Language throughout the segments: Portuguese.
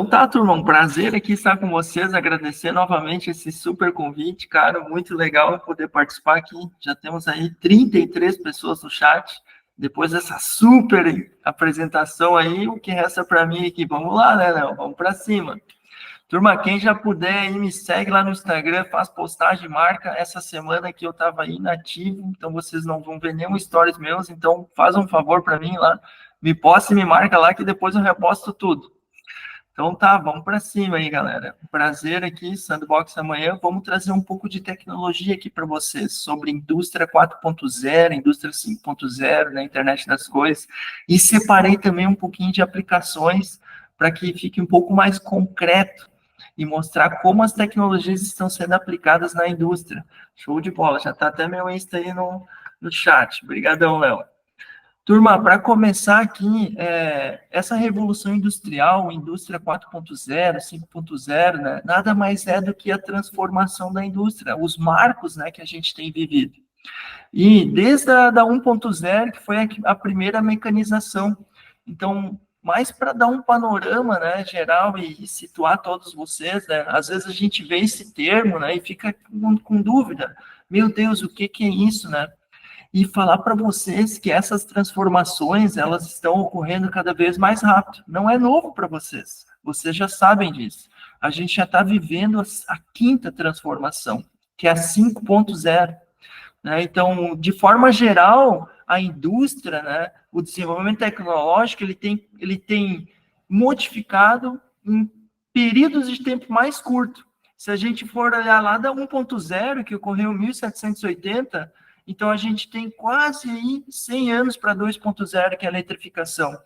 Então tá, turma, um prazer aqui estar com vocês, agradecer novamente esse super convite, cara, muito legal poder participar aqui, já temos aí 33 pessoas no chat, depois dessa super apresentação aí, o que resta para mim aqui, vamos lá, né, Léo, vamos para cima. Turma, quem já puder aí, me segue lá no Instagram, faz postagem, marca, essa semana que eu estava inativo, então vocês não vão ver nenhum stories meus, então faz um favor para mim lá, me posta e me marca lá que depois eu reposto tudo. Então tá, vamos para cima aí, galera. Prazer aqui, Sandbox amanhã. Vamos trazer um pouco de tecnologia aqui para vocês, sobre indústria 4.0, indústria 5.0, né, internet das coisas. E separei também um pouquinho de aplicações para que fique um pouco mais concreto e mostrar como as tecnologias estão sendo aplicadas na indústria. Show de bola, já está até meu Insta aí no chat. Obrigadão, Léo. Turma, para começar aqui, essa revolução industrial, indústria 4.0, 5.0, né, nada mais é do que a transformação da indústria, os marcos, né, que a gente tem vivido. E desde a da 1.0, que foi a primeira mecanização. Então, mais para dar um panorama, né, geral e situar todos vocês, né, às vezes a gente vê esse termo, né, e fica com dúvida. Meu Deus, o que é isso, né? E falar para vocês que essas transformações, elas estão ocorrendo cada vez mais rápido. Não é novo para vocês. Vocês já sabem disso. A gente já está vivendo a quinta transformação, que é a 5.0. Né? Então, de forma geral, a indústria, né, o desenvolvimento tecnológico, ele tem modificado em períodos de tempo mais curto. Se a gente for olhar lá da 1.0, que ocorreu em 1780, então a gente tem quase aí 100 anos para 2.0, que é a eletrificação.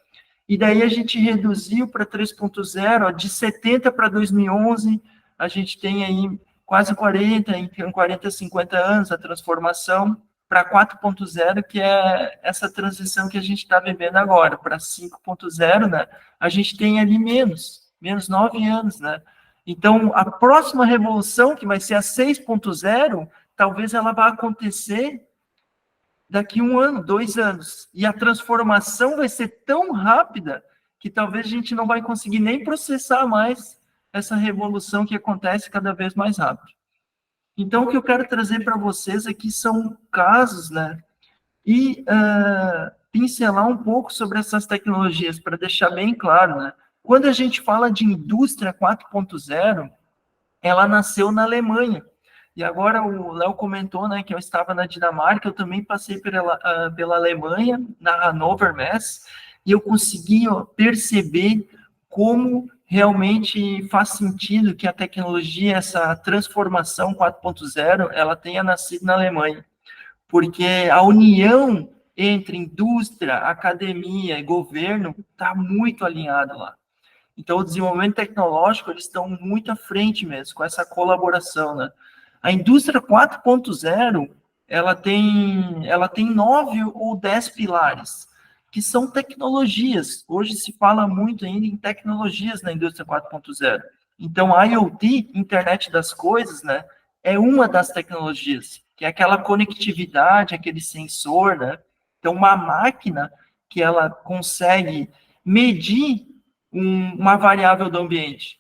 E daí a gente reduziu para 3.0, de 70 para 2011, a gente tem aí quase 40, entre 40 e 50 anos a transformação para 4.0, que é essa transição que a gente está vivendo agora, para 5.0, né? A gente tem ali menos 9 anos, né? Então, a próxima revolução, que vai ser a 6.0, talvez ela vá acontecer daqui 1 ano, 2 anos. E a transformação vai ser tão rápida que talvez a gente não vai conseguir nem processar mais essa revolução que acontece cada vez mais rápido. Então, o que eu quero trazer para vocês aqui são casos, né? E pincelar um pouco sobre essas tecnologias, para deixar bem claro, né? Quando a gente fala de indústria 4.0, ela nasceu na Alemanha. E agora o Léo comentou, né, que eu estava na Dinamarca, eu também passei pela Alemanha, na Hannover Messe, e eu consegui perceber como realmente faz sentido que a tecnologia, essa transformação 4.0, ela tenha nascido na Alemanha. Porque a união entre indústria, academia e governo está muito alinhada lá. Então, o desenvolvimento tecnológico, eles estão muito à frente mesmo, com essa colaboração, né? A indústria 4.0, ela tem 9 ou 10 pilares, que são tecnologias. Hoje se fala muito ainda em tecnologias na indústria 4.0. Então, a IoT, Internet das Coisas, né, é uma das tecnologias, que é aquela conectividade, aquele sensor, né? Então, uma máquina que ela consegue medir uma variável do ambiente.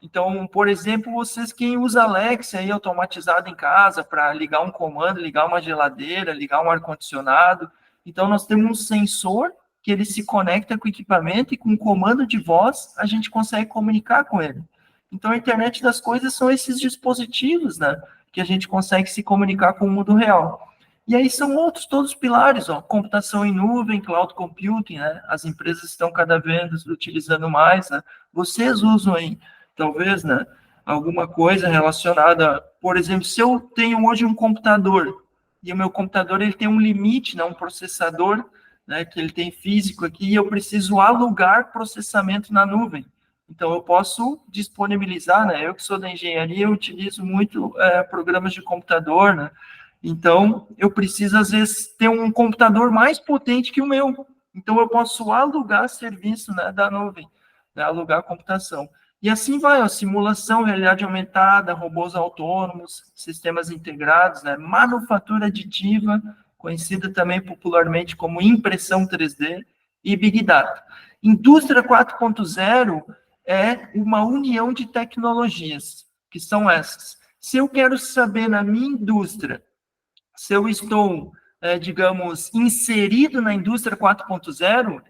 Então, por exemplo, vocês quem usa Alexa aí automatizado em casa para ligar um comando, ligar uma geladeira, ligar um ar-condicionado. Então, nós temos um sensor que ele se conecta com o equipamento e com um comando de voz a gente consegue comunicar com ele. Então, a internet das coisas são esses dispositivos, né, que a gente consegue se comunicar com o mundo real. E aí são outros todos os pilares, ó, computação em nuvem, cloud computing, né? As empresas estão cada vez utilizando mais, né? Vocês usam aí, talvez, né, alguma coisa relacionada, por exemplo, se eu tenho hoje um computador, e o meu computador ele tem um limite, né, um processador, né, que ele tem físico aqui, e eu preciso alugar processamento na nuvem. Então, eu posso disponibilizar, né? Eu que sou da engenharia, eu utilizo muito programas de computador, né? Então, eu preciso, às vezes, ter um computador mais potente que o meu. Então, eu posso alugar serviço, né, da nuvem, né, alugar computação. E assim vai, ó, simulação, realidade aumentada, robôs autônomos, sistemas integrados, né, manufatura aditiva, conhecida também popularmente como impressão 3D, e Big Data. Indústria 4.0 é uma união de tecnologias, que são essas. Se eu quero saber na minha indústria, se eu estou, digamos, inserido na indústria 4.0,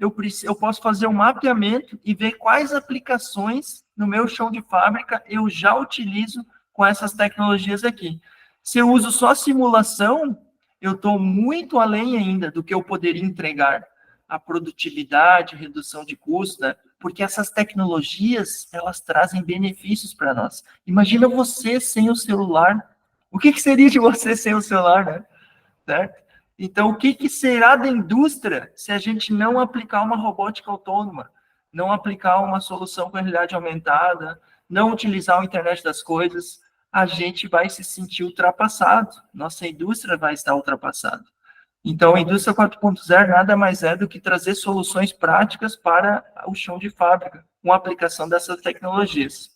eu posso fazer um mapeamento e ver quais aplicações no meu chão de fábrica eu já utilizo com essas tecnologias aqui. Se eu uso só simulação, eu estou muito além ainda do que eu poderia entregar. A produtividade, redução de custos, né? Porque essas tecnologias, elas trazem benefícios para nós. Imagina você sem o celular. O que seria de você sem o celular, né? Certo? Então, o que será da indústria se a gente não aplicar uma robótica autônoma, não aplicar uma solução com realidade aumentada, não utilizar a internet das coisas? A gente vai se sentir ultrapassado. Nossa indústria vai estar ultrapassada. Então, a indústria 4.0 nada mais é do que trazer soluções práticas para o chão de fábrica, com a aplicação dessas tecnologias.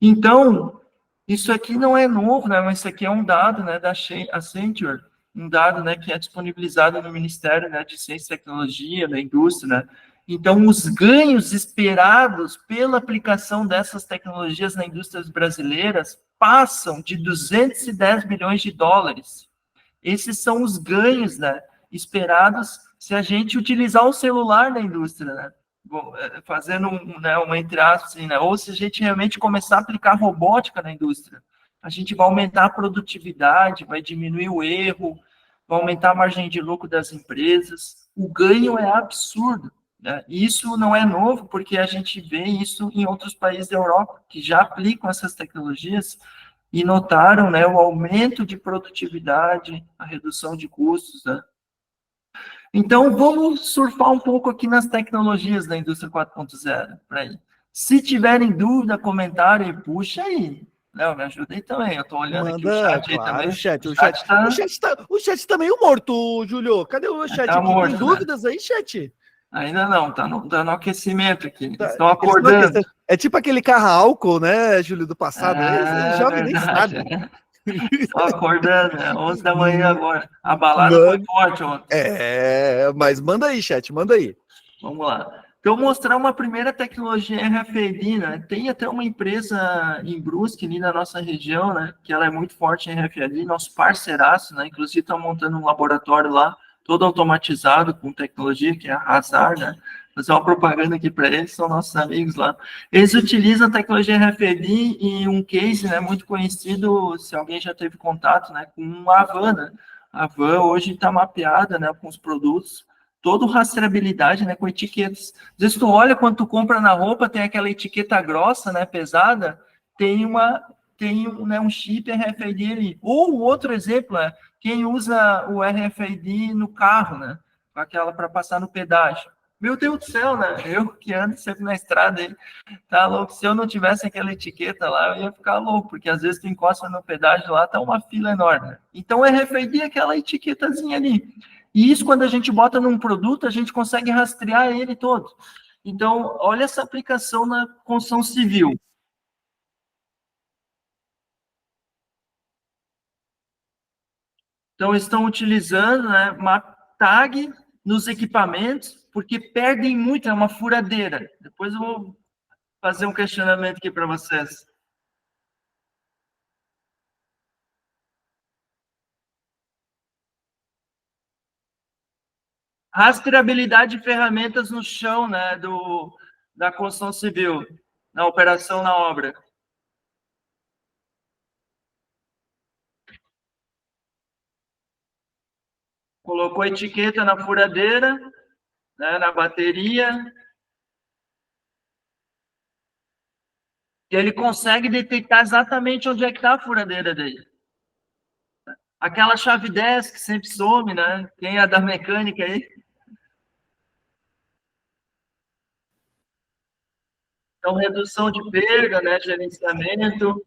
Então, isso aqui não é novo, né? Mas isso aqui é um dado, né, da Accenture, um dado, né, que é disponibilizado no Ministério, né, de Ciência e Tecnologia, da Indústria, né? Então, os ganhos esperados pela aplicação dessas tecnologias nas indústrias brasileiras passam de 210 bilhões de dólares. Esses são os ganhos, né, esperados se a gente utilizar o celular na indústria, né? Bom, fazendo uma entre aspas, assim, né? Ou se a gente realmente começar a aplicar robótica na indústria, a gente vai aumentar a produtividade, vai diminuir o erro, vai aumentar a margem de lucro das empresas. O ganho é absurdo, né? E isso não é novo, porque a gente vê isso em outros países da Europa, que já aplicam essas tecnologias e notaram, né, o aumento de produtividade, a redução de custos, né? Então, vamos surfar um pouco aqui nas tecnologias da indústria 4.0. Se tiverem dúvida, comentário, puxa aí. Léo, me ajuda aí também. Eu estou olhando aqui o Manda, chat aí claro, também. o chat, O chat tá, o chat tá meio morto, Júlio. Cadê o chat tá aqui? Tem morto, né? dúvidas aí, chat? Ainda não, tá no aquecimento aqui. Eles Tá, estão eles estão acordando. é tipo aquele carro a álcool, né, Júlio, do passado. Esse É jovem nem verdade. sabe. Estão acordando, né? 11 da manhã agora. A balada foi Manda, forte ontem. mas manda aí, chat, manda aí. Vamos lá. Então, mostrar uma primeira tecnologia RFID, né? Tem até uma empresa em Brusque, ali na nossa região, né? Que ela é muito forte em RFID, nosso parceiraço, né? Inclusive, estão montando um laboratório lá, todo automatizado, com tecnologia, que é a Hazar, né? Fazer uma propaganda aqui para eles, são nossos amigos lá. Eles utilizam a tecnologia RFID e um case, né, muito conhecido, se alguém já teve contato, né, com a Havan, né? A Havan hoje está mapeada, né, com os produtos, toda rastreabilidade, né, com etiquetas. Às vezes tu olha quando tu compra na roupa, tem aquela etiqueta grossa, né, pesada, tem né, um chip RFID ali. Ou outro exemplo é quem usa o RFID no carro, né, aquela para passar no pedágio. Meu Deus do céu, né? Eu que ando sempre na estrada, aí, tá louco. Se eu não tivesse aquela etiqueta lá, eu ia ficar louco, porque às vezes tu encosta no pedágio lá, tá uma fila enorme. Então, é RFID aquela etiquetazinha ali. E isso, quando a gente bota num produto, a gente consegue rastrear ele todo. Então, olha essa aplicação na construção civil. Então, estão utilizando, né, uma tag nos equipamentos, porque perdem muito, é uma furadeira. Depois eu vou fazer um questionamento aqui para vocês. Rastreabilidade de ferramentas no chão, né, da construção civil, na operação na obra. Colocou etiqueta na furadeira, né, na bateria, e ele consegue detectar exatamente onde é que está a furadeira dele. Aquela chave 10 que sempre some, né? Quem é da mecânica aí? Então, redução de perda, né? Gerenciamento.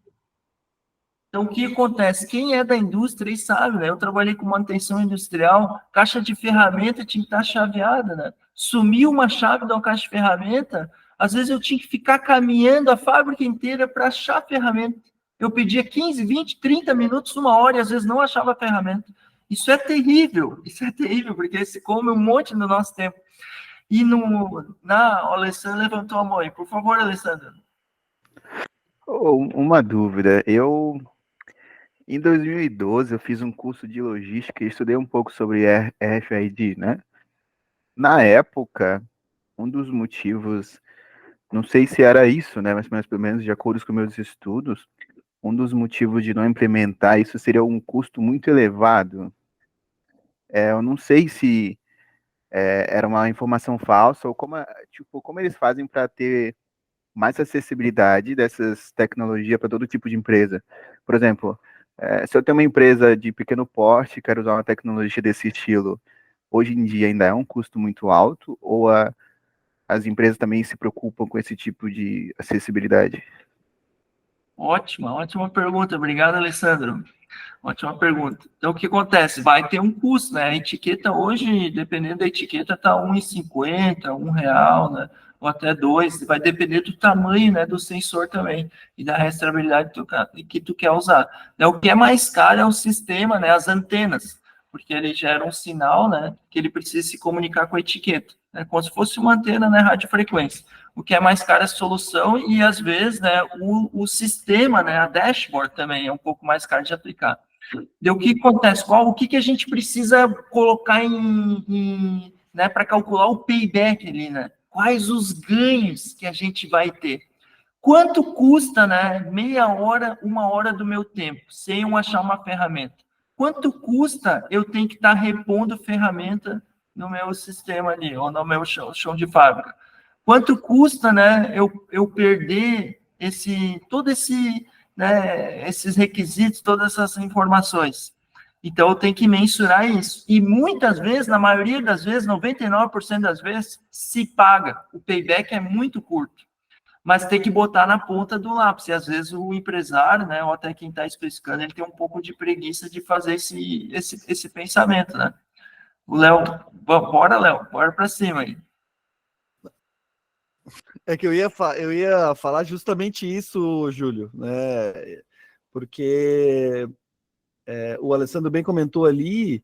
Então, o que acontece? Quem é da indústria aí sabe, né? Eu trabalhei com manutenção industrial, caixa de ferramenta tinha que estar chaveada, né? Sumiu uma chave da caixa de ferramenta, às vezes eu tinha que ficar caminhando a fábrica inteira para achar a ferramenta. Eu pedia 15, 20, 30 minutos, uma hora, e às vezes não achava a ferramenta. Isso é terrível, porque se come um monte do nosso tempo. E o Alessandro levantou a mão aí. Por favor, Alessandro. Uma dúvida. Em 2012, eu fiz um curso de logística e estudei um pouco sobre RFID, né? Na época, um dos motivos, não sei se era isso, né? Mas pelo menos de acordo com meus estudos, um dos motivos de não implementar isso seria um custo muito elevado. Eu não sei se era uma informação falsa ou como eles fazem para ter mais acessibilidade dessas tecnologias para todo tipo de empresa. Por exemplo, se eu tenho uma empresa de pequeno porte e quero usar uma tecnologia desse estilo, hoje em dia ainda é um custo muito alto ou as empresas também se preocupam com esse tipo de acessibilidade? Ótima pergunta. Obrigado, Alessandro. Ótima pergunta. Então, o que acontece? Vai ter um custo, né? A etiqueta hoje, dependendo da etiqueta, tá R$ 1,50, R$ 1, né? Ou até 2, vai depender do tamanho, né, do sensor também e da rastreabilidade que tu quer usar. O que é mais caro é o sistema, né, as antenas, porque ele gera um sinal, né, que ele precisa se comunicar com a etiqueta, né, como se fosse uma antena, né, radiofrequência. O que é mais caro é a solução e, às vezes, né, o sistema, né, a dashboard também é um pouco mais caro de aplicar. O que acontece? O que a gente precisa colocar né, para calcular o payback ali, né? Quais os ganhos que a gente vai ter? Quanto custa, né, meia hora, 1 hora do meu tempo, sem eu achar uma ferramenta? Quanto custa eu tenho que estar repondo ferramenta no meu sistema ali, ou no meu chão de fábrica? Quanto custa, né, eu perder né, esses requisitos, todas essas informações? Então, eu tenho que mensurar isso. E muitas vezes, na maioria das vezes, 99% das vezes, se paga. O payback é muito curto, mas tem que botar na ponta do lápis. E às vezes o empresário, né, ou até quem está especificando, ele tem um pouco de preguiça de fazer esse pensamento, né? O Léo, bora, Léo, bora para cima aí. É que eu ia falar justamente isso, Júlio, né? Porque o Alessandro bem comentou ali,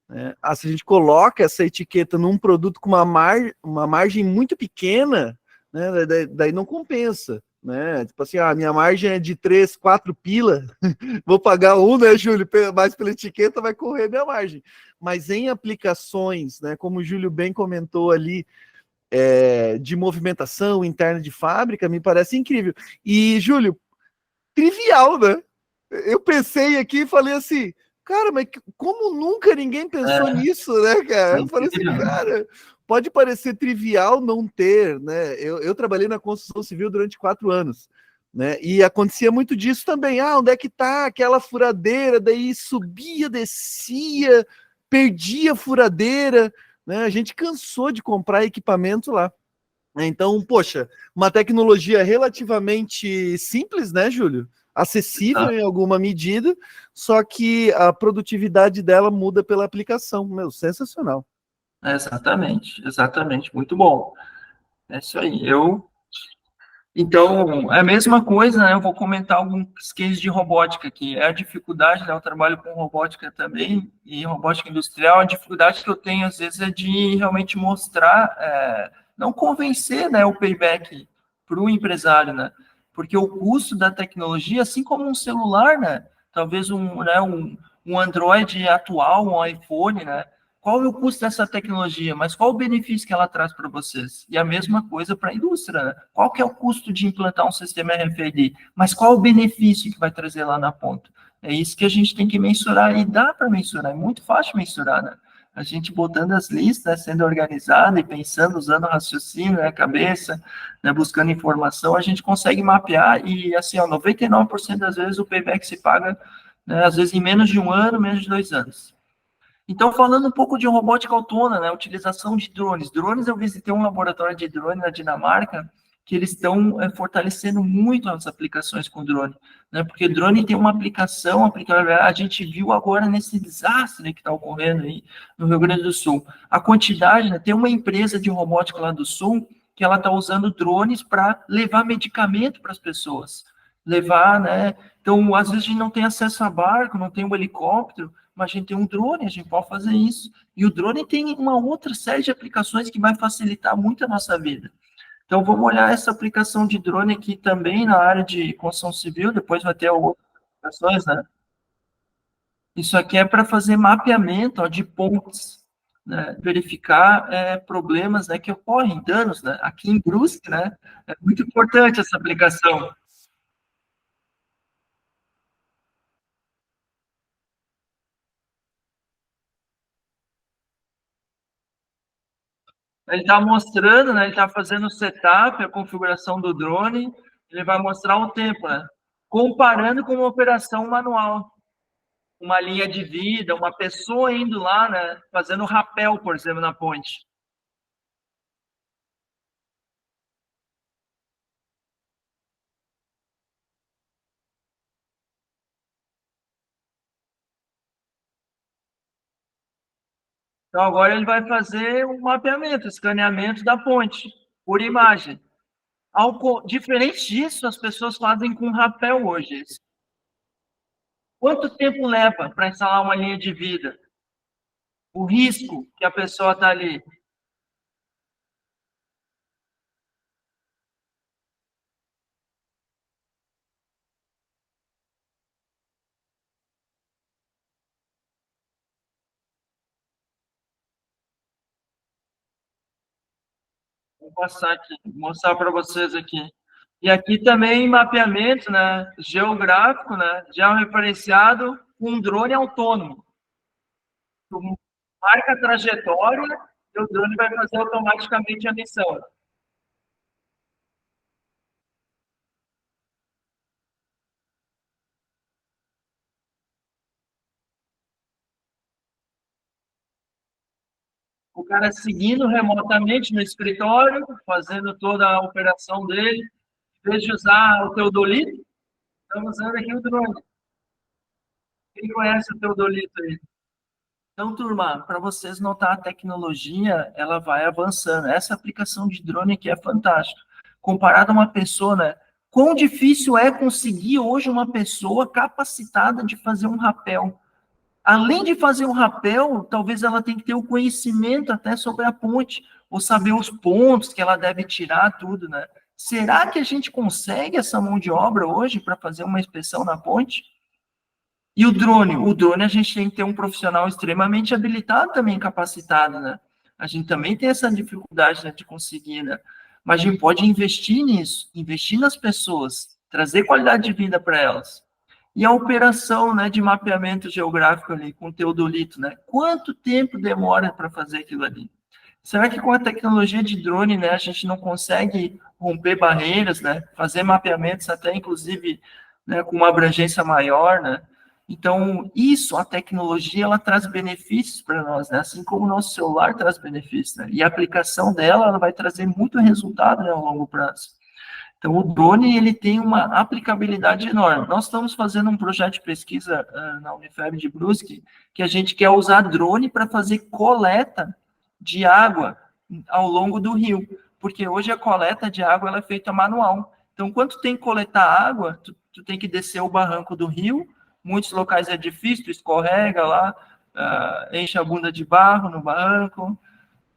né? Se a gente coloca essa etiqueta num produto com uma margem muito pequena, né? Daí não compensa, né? Tipo assim, a minha margem é de 3, 4 pila, vou pagar um, né, Júlio? Mais pela etiqueta vai correr minha margem. Mas em aplicações, né? Como o Júlio bem comentou ali, de movimentação interna de fábrica, me parece incrível. E, Júlio, trivial, né? Eu pensei aqui e falei assim, cara, mas como nunca ninguém pensou nisso, né, cara? É Eu falei assim, incrível, né? cara, pode parecer trivial não ter, né? Eu trabalhei na construção civil durante 4 anos, né? E acontecia muito disso também. Onde é que tá aquela furadeira? Daí subia, descia, perdia a furadeira, né? A gente cansou de comprar equipamento lá. Então, poxa, uma tecnologia relativamente simples, né, Júlio? Acessível em alguma medida, só que a produtividade dela muda pela aplicação. Meu, sensacional. Exatamente, muito bom. É isso aí. Então, é a mesma coisa, né? Eu vou comentar alguns cases de robótica aqui. É a dificuldade, né? Eu trabalho com robótica também, e robótica industrial. A dificuldade que eu tenho, às vezes, é de realmente mostrar, não convencer, né, o payback para o empresário, né? Porque o custo da tecnologia, assim como um celular, né? Talvez um Android atual, um iPhone, né? Qual é o custo dessa tecnologia, mas qual o benefício que ela traz para vocês? E a mesma coisa para a indústria, né? Qual que é o custo de implantar um sistema RFID? Mas qual o benefício que vai trazer lá na ponta? É isso que a gente tem que mensurar, e dá para mensurar, é muito fácil mensurar, né? A gente botando as listas, né, sendo organizado e pensando, usando o raciocínio, né, a cabeça, né, buscando informação, a gente consegue mapear e, assim, 99% das vezes o payback se paga, né, às vezes em menos de 1 ano, menos de 2 anos. Então, falando um pouco de robótica autônoma, né, utilização de drones. Drones, eu visitei um laboratório de drone na Dinamarca, que eles estão fortalecendo muito as aplicações com drone, né, porque drone tem uma aplicação, a gente viu agora nesse desastre que está ocorrendo aí no Rio Grande do Sul. A quantidade, né, tem uma empresa de robótica lá do Sul, que ela está usando drones para levar medicamento para as pessoas. Levar, né, então, às vezes a gente não tem acesso a barco, não tem um helicóptero, mas a gente tem um drone, a gente pode fazer isso. E o drone tem uma outra série de aplicações que vai facilitar muito a nossa vida. Então, vamos olhar essa aplicação de drone aqui também na área de construção civil, depois vai ter outras aplicações, né? Isso aqui é para fazer mapeamento, ó, de pontes, né? Verificar problemas, né, que ocorrem, danos, né? Aqui em Brusque, né? É muito importante essa aplicação. Ele está mostrando, né? Ele está fazendo o setup, a configuração do drone, ele vai mostrar o tempo, né? Comparando com uma operação manual, uma linha de vida, uma pessoa indo lá, né? Fazendo rapel, por exemplo, na ponte. Então, agora ele vai fazer um mapeamento, escaneamento da ponte, por imagem. Diferente disso, as pessoas fazem com rapel hoje. Quanto tempo leva para instalar uma linha de vida? O risco que a pessoa está ali. Vou passar aqui, mostrar para vocês aqui. E aqui também mapeamento, né, geográfico, né, georreferenciado com um drone autônomo. Tu marca a trajetória e o drone vai fazer automaticamente a missão. O cara seguindo remotamente no escritório, fazendo toda a operação dele, em vez de usar o Teodolito, estamos usando aqui o drone. Quem conhece o Teodolito aí? Então, turma, para vocês notar a tecnologia, ela vai avançando. Essa aplicação de drone aqui é fantástica. Comparado a uma pessoa, né? Quão difícil é conseguir hoje uma pessoa capacitada de fazer um rapel? Além de fazer um rapel, talvez ela tenha que ter o conhecimento até sobre a ponte, ou saber os pontos que ela deve tirar, tudo, né? Será que a gente consegue essa mão de obra hoje para fazer uma inspeção na ponte? E o drone? O drone a gente tem que ter um profissional extremamente habilitado também, capacitado, né? A gente também tem essa dificuldade, né, de conseguir, né? Mas a gente pode investir nisso, investir nas pessoas, trazer qualidade de vida para elas. E a operação, né, de mapeamento geográfico ali com o teodolito, né? Quanto tempo demora para fazer aquilo ali? Será que com a tecnologia de drone, né, a gente não consegue romper barreiras, né? Fazer mapeamentos até inclusive, né, com uma abrangência maior, né? Então, isso, a tecnologia, ela traz benefícios para nós, né? Assim como o nosso celular traz benefícios, né? E a aplicação dela, ela vai trazer muito resultado, né, ao longo prazo. Então, o drone, ele tem uma aplicabilidade enorme. Nós estamos fazendo um projeto de pesquisa na Unifeb de Brusque, que a gente quer usar drone para fazer coleta de água ao longo do rio, porque hoje a coleta de água ela é feita manual. Então, quando tu tem que coletar água, tu tem que descer o barranco do rio, muitos locais é difícil, tu escorrega lá, enche a bunda de barro no barranco,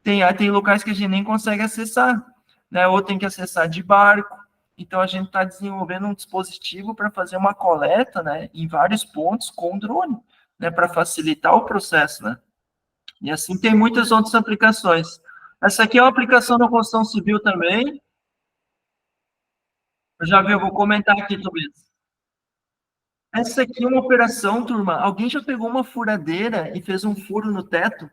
tem locais que a gente nem consegue acessar, né? Ou tem que acessar de barco. Então, a gente está desenvolvendo um dispositivo para fazer uma coleta, né, em vários pontos com drone, né, para facilitar o processo, né? E assim tem muitas outras aplicações. Essa aqui é uma aplicação da construção civil também. Eu já vi, eu vou comentar aqui, Tobias. Essa aqui é uma operação, turma. Alguém já pegou uma furadeira e fez um furo no teto?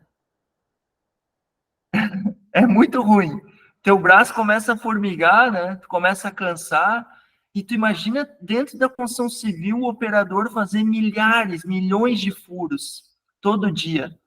É muito ruim. Teu braço começa a formigar, né? Tu começa a cansar. E tu imagina dentro da construção civil o operador fazer milhares, milhões de furos todo dia.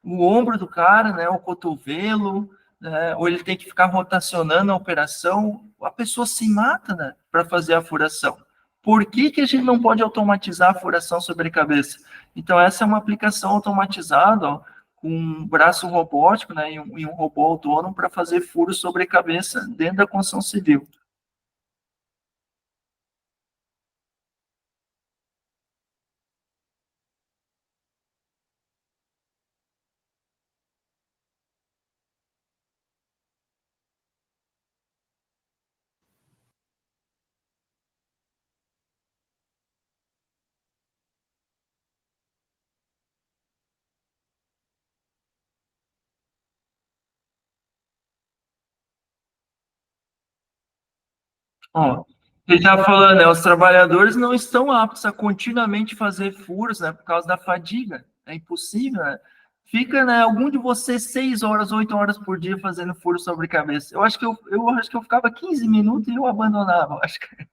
O ombro do cara, né? O cotovelo, né? Ou ele tem que ficar rotacionando a operação. A pessoa se mata, né? Para fazer a furação. Por que, que a gente não pode automatizar a furação sobre a cabeça? Então, essa é uma aplicação automatizada, ó, com um braço robótico, né, e um robô autônomo para fazer furos sobre a cabeça dentro da construção civil. Ó, ele estava falando, né, os trabalhadores não estão aptos a continuamente fazer furos, né, por causa da fadiga. É impossível, né? Fica, né, algum de vocês 6 horas, 8 horas por dia fazendo furo sobre cabeça. Eu acho que eu ficava 15 minutos e eu abandonava. Eu acho que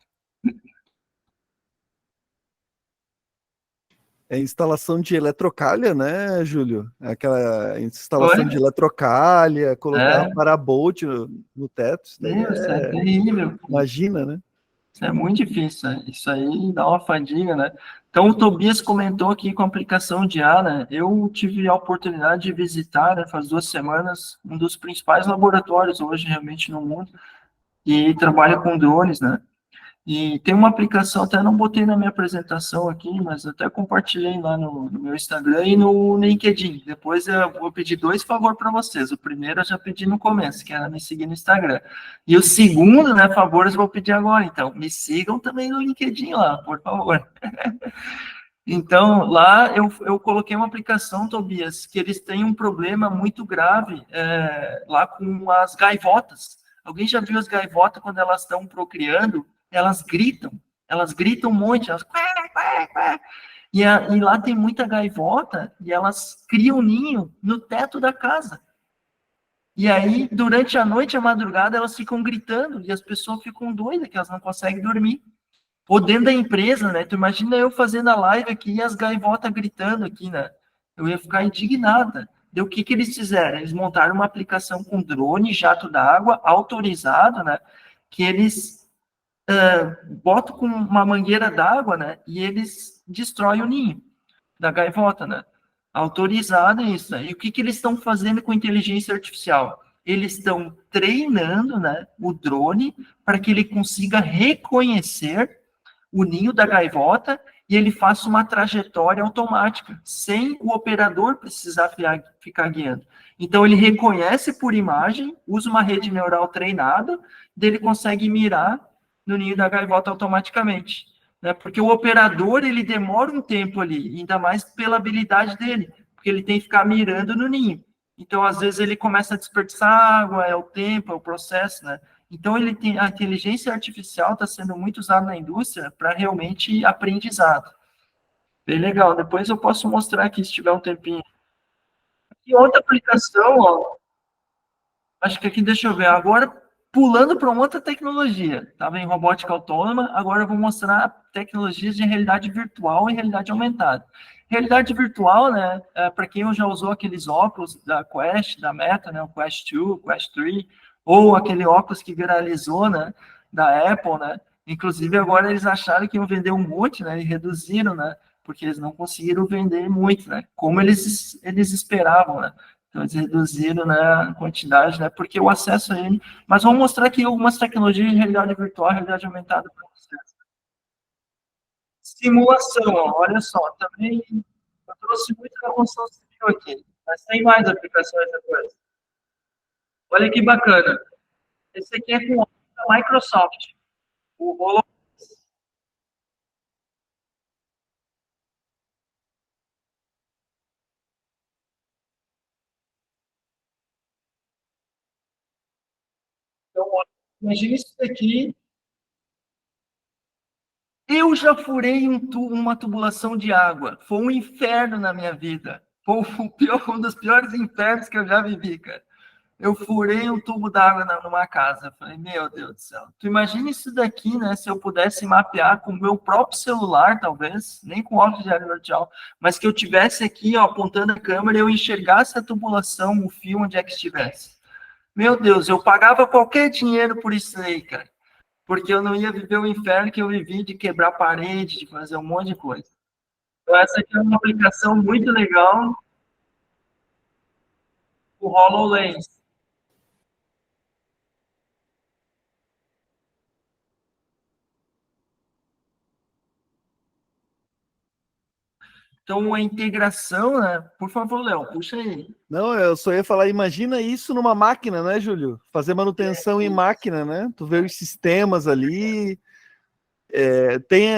É instalação de eletrocalha, né, Júlio? É aquela instalação de foi. eletrocalha, colocar É, parabolt no teto, isso daí meu, isso é é, terrível. imagina, né? Isso é muito difícil, né? Isso aí dá uma fadiga, né? Então, o Tobias comentou aqui com a aplicação de IA, né? Eu tive a oportunidade de visitar, né, faz 2 semanas, um dos principais laboratórios hoje, realmente, no mundo, e trabalha com drones, né? E tem uma aplicação, até não botei na minha apresentação aqui, mas até compartilhei lá no meu Instagram e no LinkedIn. Depois eu vou pedir 2 favores para vocês. O primeiro eu já pedi no começo, que era me seguir no Instagram. E o segundo, né, favores, eu vou pedir agora. Então, me sigam também no LinkedIn lá, por favor. Então, lá eu coloquei uma aplicação, Tobias, que eles têm um problema muito grave lá com as gaivotas. Alguém já viu as gaivotas quando elas estão procriando? Elas gritam um monte, elas... Quá, quá, quá. E lá tem muita gaivota e elas criam ninho no teto da casa. E aí, durante a noite, a madrugada, elas ficam gritando e as pessoas ficam doidas, que elas não conseguem dormir. Ou dentro da empresa, né? Tu imagina eu fazendo a live aqui e as gaivotas gritando aqui, né? Eu ia ficar indignada. E o que que eles fizeram? Eles montaram uma aplicação com drone, jato d'água, autorizado, né? Que eles botam com uma mangueira d'água, né? E eles destroem o ninho da gaivota, né? Autorizado isso, né? E o que que eles estão fazendo com inteligência artificial? Eles estão treinando, né, o drone para que ele consiga reconhecer o ninho da gaivota e ele faça uma trajetória automática, sem o operador precisar ficar guiando. Então, ele reconhece por imagem, usa uma rede neural treinada, dele consegue mirar no ninho da gaivota automaticamente. Né? Porque o operador, ele demora um tempo ali, ainda mais pela habilidade dele, porque ele tem que ficar mirando no ninho. Então, às vezes, ele começa a desperdiçar água, é o tempo, é o processo, né? Então, a inteligência artificial está sendo muito usada na indústria para realmente aprendizado. Bem legal. Depois eu posso mostrar aqui, se tiver um tempinho. E outra aplicação, ó, acho que aqui, deixa eu ver, agora pulando para uma outra tecnologia. Estava em robótica autônoma, agora eu vou mostrar tecnologias de realidade virtual e realidade aumentada. Realidade virtual, né, para quem já usou aqueles óculos da Quest, da Meta, né, o Quest 2, o Quest 3, ou aquele óculos que viralizou, né, da Apple, né, inclusive agora eles acharam que iam vender um monte, né, e reduziram, né, porque eles não conseguiram vender muito, né, como eles esperavam, né. Então, eles reduziram, né, a quantidade, né, porque o acesso a ele... Mas vamos mostrar aqui algumas tecnologias de realidade virtual, realidade aumentada para vocês. Simulação, ó, olha só, também eu trouxe muito da construção civil aqui, mas tem mais aplicações depois. Olha que bacana. Esse aqui é com a Microsoft. O Holo... Então, imagina isso daqui. Eu já furei uma tubulação de água. Foi um inferno na minha vida. Foi um dos piores infernos que eu já vivi, cara. Eu furei um tubo d'água numa casa. Falei, meu Deus do céu. Tu imagina isso daqui, né? Se eu pudesse mapear com o meu próprio celular, talvez, nem com óculos de realidade virtual, mas que eu tivesse aqui, ó, apontando a câmera e eu enxergasse a tubulação, o fio, onde é que estivesse. Meu Deus, eu pagava qualquer dinheiro por isso aí, cara. Porque eu não ia viver o inferno que eu vivi de quebrar parede, de fazer um monte de coisa. Então, essa aqui é uma aplicação muito legal, o HoloLens. Então, a integração, né? Por favor, Léo, puxa aí. Não, eu só ia falar, imagina isso numa máquina, né, Júlio? Fazer manutenção em máquina, né? Tu vê os sistemas ali, tem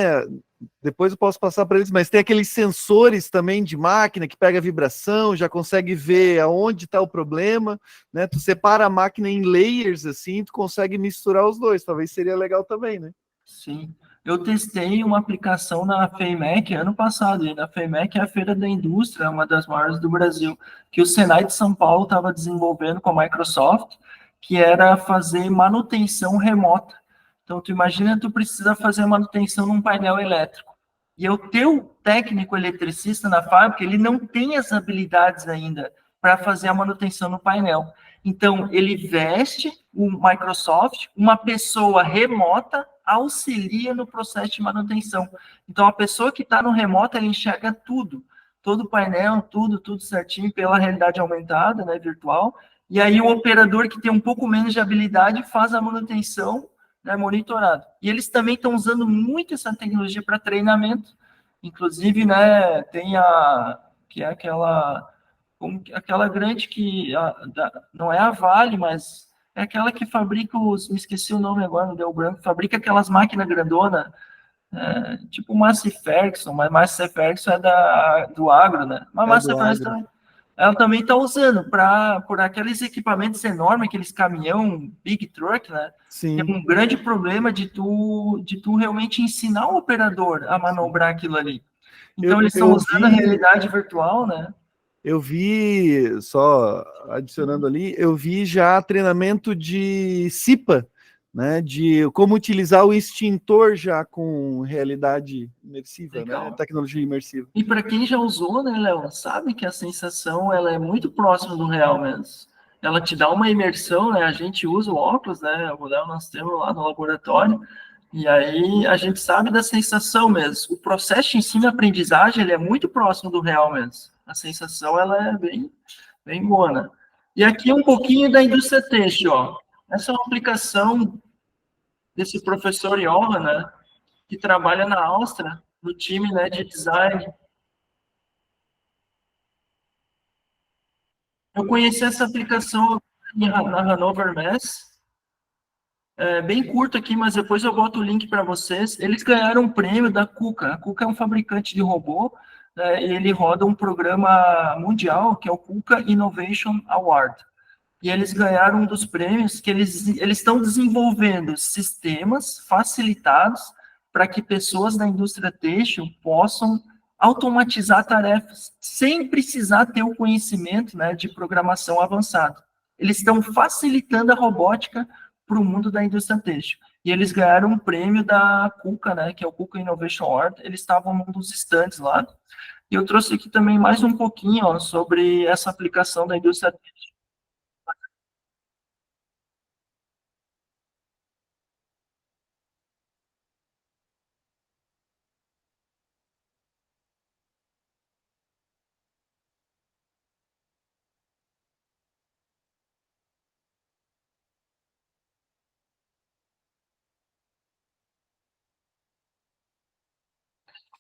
depois eu posso passar para eles, mas tem aqueles sensores também de máquina que pega a vibração, já consegue ver aonde está o problema, né? Tu separa a máquina em layers assim, tu consegue misturar os dois. Talvez seria legal também, né? Sim. Eu testei uma aplicação na FEIMEC ano passado, e na FEIMEC é a Feira da Indústria, uma das maiores do Brasil, que o Senai de São Paulo estava desenvolvendo com a Microsoft, que era fazer manutenção remota. Então, tu imagina, tu precisa fazer manutenção num painel elétrico. E o teu técnico eletricista na fábrica, ele não tem as habilidades ainda para fazer a manutenção no painel. Então, ele veste o Microsoft, uma pessoa remota auxilia no processo de manutenção. Então, a pessoa que está no remoto, ela enxerga tudo, todo o painel, tudo certinho pela realidade aumentada, né, virtual. E aí, o operador que tem um pouco menos de habilidade faz a manutenção, né, monitorado. E eles também estão usando muito essa tecnologia para treinamento. Inclusive, né, tem que é aquela grande que não é a Vale, mas é aquela que fabrica me esqueci o nome agora, não deu branco, fabrica aquelas máquinas grandona, tipo Massey Ferguson, mas Massey Ferguson é do agro, né? Mas É Massey do Ferguson agro. ela também está usando por aqueles equipamentos enormes, aqueles caminhão big truck, né? Tem Sim. um grande problema de tu realmente ensinar o operador a manobrar aquilo ali. Então, eles estão Eu usando a vi, realidade virtual, né? só adicionando ali, eu vi já treinamento de CIPA, né? De como utilizar o extintor já com realidade imersiva, né? Legal. Tecnologia imersiva. E para quem já usou, né, Léo, sabe que a sensação ela é muito próxima do real mesmo. Ela te dá uma imersão, né? A gente usa o óculos, né? O Léo nós temos lá no laboratório, e aí a gente sabe da sensação mesmo. O processo de ensino-aprendizagem ele é muito próximo do real mesmo. A sensação ela é bem boa, né? E aqui um pouquinho da indústria têxtil, ó. Essa é uma aplicação desse professor Johan, né? Que trabalha na Áustria, no time, né, de design. Eu conheci essa aplicação na Hannover Mess, bem curto aqui, mas depois eu boto o link para vocês. Eles ganharam um prêmio da KUKA. A KUKA é um fabricante de robô, né, e ele roda um programa mundial, que é o KUKA Innovation Award. E eles ganharam um dos prêmios que eles estão desenvolvendo sistemas facilitados para que pessoas da indústria têxtil possam automatizar tarefas sem precisar ter o conhecimento, né, de programação avançado. Eles estão facilitando a robótica para o mundo da indústria têxtil. E eles ganharam um prêmio da KUKA, né, que é o KUKA Innovation Award. Eles estavam num dos stands lá. E eu trouxe aqui também mais um pouquinho, ó, sobre essa aplicação da indústria têxtil.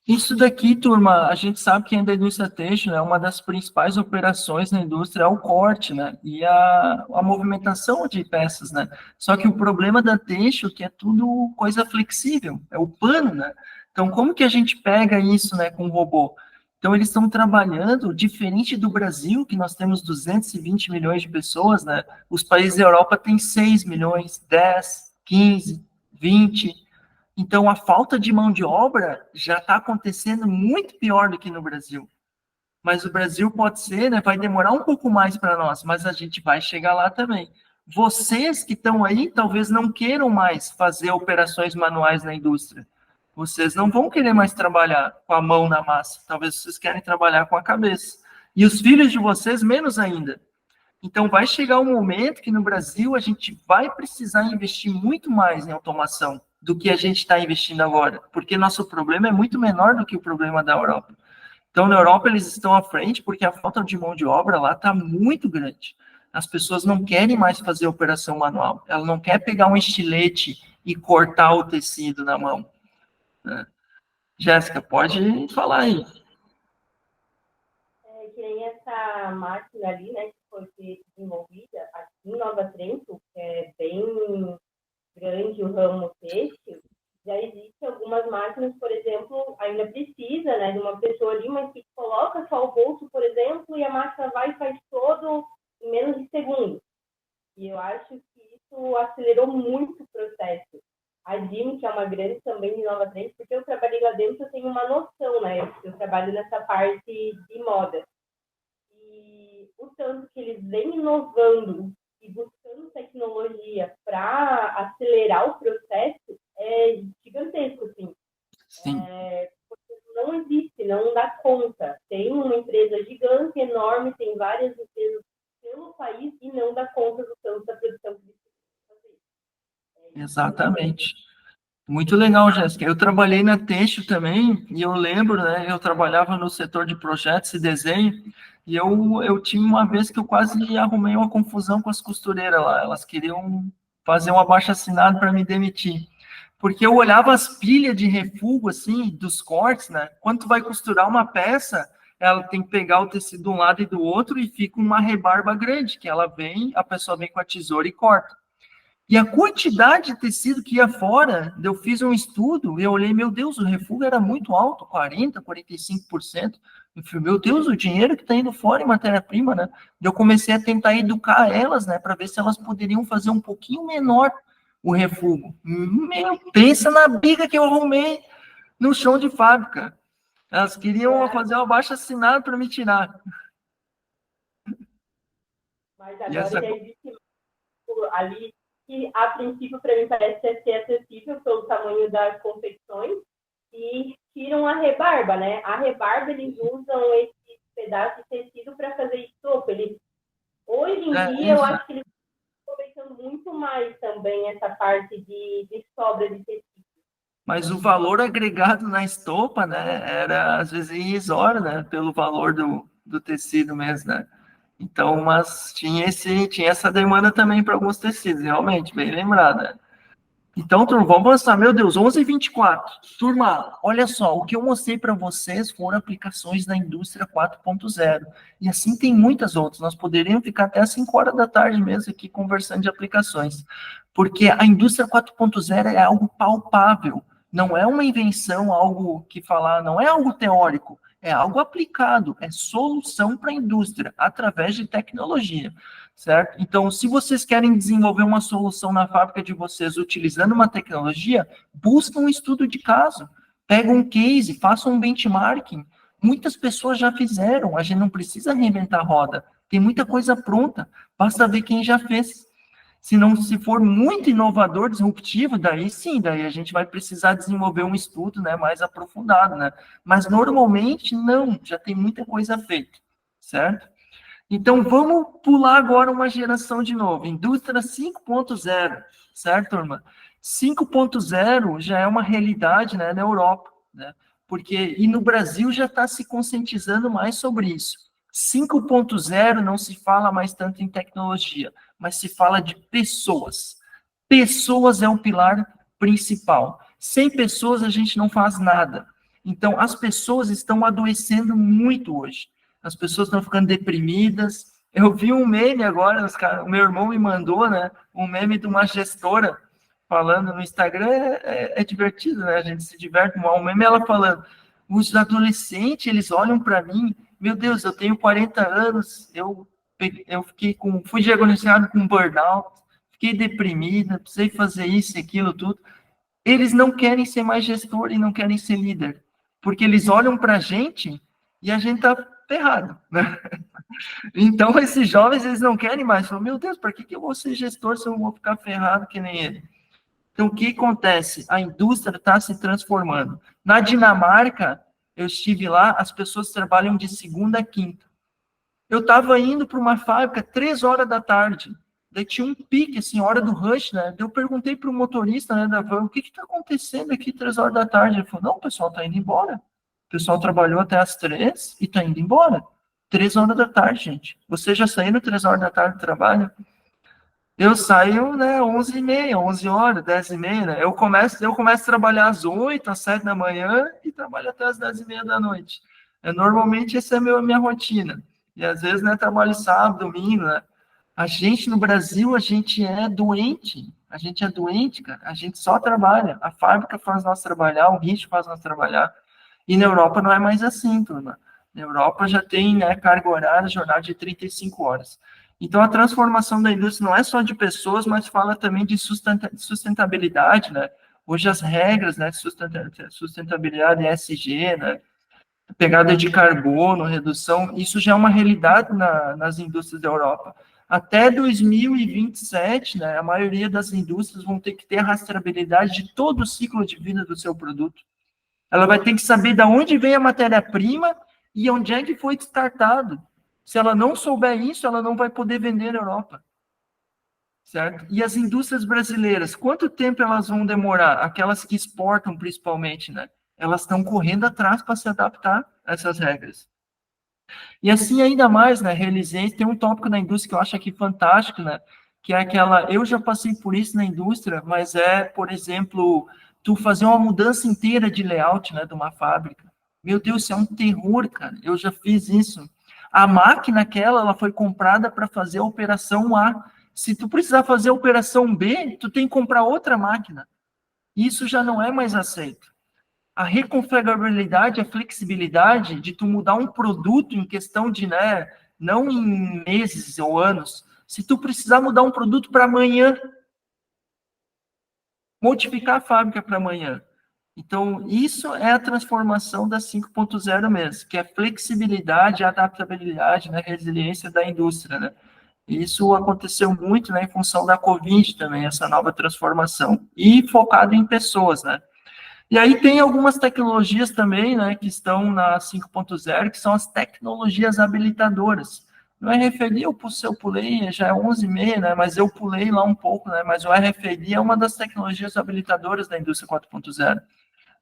Isso daqui, turma, a gente sabe que a indústria têxtil, né, uma das principais operações na indústria é o corte, né, e a movimentação de peças, né. Só que o problema da têxtil é que é tudo coisa flexível, é o pano, né. Então, como que a gente pega isso, né, com o robô? Então, eles estão trabalhando, diferente do Brasil, que nós temos 220 milhões de pessoas, né, os países da Europa têm 6 milhões, 10, 15, 20. Então, a falta de mão de obra já está acontecendo muito pior do que no Brasil. Mas o Brasil pode ser, né? Vai demorar um pouco mais para nós, mas a gente vai chegar lá também. Vocês que estão aí, talvez não queiram mais fazer operações manuais na indústria. Vocês não vão querer mais trabalhar com a mão na massa. Talvez vocês querem trabalhar com a cabeça. E os filhos de vocês, menos ainda. Então, vai chegar um momento que no Brasil a gente vai precisar investir muito mais em automação do que a gente está investindo agora, porque nosso problema é muito menor do que o problema da Europa. Então, na Europa, eles estão à frente porque a falta de mão de obra lá está muito grande. As pessoas não querem mais fazer operação manual. Ela não quer pegar um estilete e cortar o tecido na mão, né? Jéssica, pode falar aí. Que nem essa máquina ali, né, que foi desenvolvida aqui em Nova Trento, que é bem grande o ramo têxtil, Já existem algumas máquinas, por exemplo, ainda precisa, né, de uma pessoa ali, mas que coloca só o bolso, por exemplo, e a máquina vai e faz todo em menos de segundos. E eu acho que isso acelerou muito o processo. A Jim, que é uma grande também de Nova Trent, porque eu trabalhei lá dentro, eu tenho uma noção, né? Eu trabalho nessa parte de moda. E o tanto que eles vêm inovando e buscando tecnologia para acelerar o processo é gigantesco, assim. Sim. Porque não existe, não dá conta. Tem uma empresa gigante, enorme, tem várias empresas pelo país e não dá conta do tanto da produção que eles precisam fazer. Exatamente. Muito legal, Jéssica. Eu trabalhei na Têxtil também, e eu lembro, né, eu trabalhava no setor de projetos e desenho, e eu tinha uma vez que eu quase arrumei uma confusão com as costureiras lá. Elas queriam fazer um abaixo-assinado para me demitir. Porque eu olhava as pilhas de refugo, assim, dos cortes, né? Quando tu vai costurar uma peça, ela tem que pegar o tecido de um lado e do outro, e fica uma rebarba grande, que ela vem, a pessoa vem com a tesoura e corta. E a quantidade de tecido que ia fora, eu fiz um estudo, e eu olhei, meu Deus, o refugo era muito alto, 40%, 45%. Eu falei, meu Deus, o dinheiro que está indo fora em matéria-prima, né? Eu comecei a tentar educar elas, né, para ver se elas poderiam fazer um pouquinho menor o refugo. Meu, pensa na briga que eu arrumei no chão de fábrica. Elas queriam fazer um abaixo-assinado para me tirar. Mas E agora essa já existe ali que, a princípio, para mim parece ser acessível pelo tamanho das confecções e tiram a rebarba, né? A rebarba, eles usam esse pedaço de tecido para fazer estopa. Hoje em dia, eu acho que eles estão aproveitando muito mais também essa parte de sobra de tecido. Mas o valor agregado na estopa, né, era às vezes irrisório, né, pelo valor do tecido mesmo, né? Então, mas tinha essa demanda também para alguns tecidos, realmente, bem lembrado, né? Então, turma, vamos avançar. Meu Deus, 11h24. Turma, olha só, o que eu mostrei para vocês foram aplicações da indústria 4.0. E assim tem muitas outras. Nós poderíamos ficar até às 5 horas da tarde mesmo aqui conversando de aplicações. Porque a indústria 4.0 é algo palpável. Não é uma invenção, algo que falar, não é algo teórico. É algo aplicado, é solução para a indústria, através de tecnologia. Certo? Então, se vocês querem desenvolver uma solução na fábrica de vocês utilizando uma tecnologia, busquem um estudo de caso, pega um case, faça um benchmarking. Muitas pessoas já fizeram, a gente não precisa reinventar a roda. Tem muita coisa pronta, basta ver quem já fez. Se não, se for muito inovador, disruptivo, daí sim, daí a gente vai precisar desenvolver um estudo, né, mais aprofundado, né? Mas normalmente não, já tem muita coisa feita, certo? Então, vamos pular agora uma geração de novo. Indústria 5.0, certo, turma? 5.0 já é uma realidade, né, na Europa, né? E no Brasil já está se conscientizando mais sobre isso. 5.0 não se fala mais tanto em tecnologia, mas se fala de pessoas. Pessoas é o pilar principal. Sem pessoas a gente não faz nada. Então, as pessoas estão adoecendo muito hoje. As pessoas estão ficando deprimidas. Eu vi um meme agora, o meu irmão me mandou, né? Um meme de uma gestora falando no Instagram, é divertido, né? A gente se diverte, um meme ela falando, os adolescentes, eles olham para mim, meu Deus, eu tenho 40 anos, eu fui diagnosticado com burnout, fiquei deprimida, precisei fazer isso e aquilo tudo. Eles não querem ser mais gestor e não querem ser líder, porque eles olham para a gente e a gente tá ferrado, né? Então, esses jovens, eles não querem mais. Falam, meu Deus, para que eu vou ser gestor se eu vou ficar ferrado que nem ele? Então, o que acontece? A indústria está se transformando. Na Dinamarca, eu estive lá, as pessoas trabalham de segunda a quinta. Eu estava indo para uma fábrica 3 horas da tarde. Daí tinha um pique, assim, hora do rush, né? Eu perguntei para o motorista, né, da van, o que está acontecendo aqui 3 horas da tarde? Ele falou, não, o pessoal está indo embora. O pessoal trabalhou até as 3 e está indo embora. 3 horas da tarde, gente. Você já saiu 3 horas da tarde do trabalho? Eu saio, né, 11h30, 11 horas, 10h30, né? Eu começo a trabalhar às 8, às 7 da manhã e trabalho até às 10h30 da noite. Normalmente, essa é a minha rotina. E às vezes, né, trabalho sábado, domingo, né? A gente no Brasil, a gente é doente. A gente é doente, cara. A gente só trabalha. A fábrica faz nós trabalhar, o ritmo faz nós trabalhar. E na Europa não é mais assim, turma. Na Europa já tem, né, carga horária, jornada de 35 horas. Então, a transformação da indústria não é só de pessoas, mas fala também de sustentabilidade, né? Hoje as regras, né, de sustentabilidade, ESG, né, pegada de carbono, redução, isso já é uma realidade nas indústrias da Europa. Até 2027, né, a maioria das indústrias vão ter que ter a rastreabilidade de todo o ciclo de vida do seu produto. Ela vai ter que saber de onde vem a matéria-prima e onde é que foi descartado. Se ela não souber isso, ela não vai poder vender na Europa. Certo? E as indústrias brasileiras, quanto tempo elas vão demorar? Aquelas que exportam, principalmente, né? Elas estão correndo atrás para se adaptar a essas regras. E assim, ainda mais, né? Realizei, tem um tópico na indústria que eu acho aqui fantástico, né? Que é aquela, eu já passei por isso na indústria, mas é, por exemplo, tu fazer uma mudança inteira de layout, né, de uma fábrica. Meu Deus, isso é um terror, cara. Eu já fiz isso. A máquina aquela, ela foi comprada para fazer a operação A. Se tu precisar fazer a operação B, tu tem que comprar outra máquina. Isso já não é mais aceito. A reconfigurabilidade, a flexibilidade de tu mudar um produto em questão de, né, não em meses ou anos. Se tu precisar mudar um produto para amanhã, modificar a fábrica para amanhã. Então, isso é a transformação da 5.0 mesmo, que é a flexibilidade, a adaptabilidade, né, resiliência da indústria, né? Isso aconteceu muito, né, em função da Covid também, essa nova transformação. E focado em pessoas, né? E aí tem algumas tecnologias também, né, que estão na 5.0, que são as tecnologias habilitadoras. No RFID eu pulei, já é 11h30, né, mas eu pulei lá um pouco, né, mas o RFID é uma das tecnologias habilitadoras da indústria 4.0.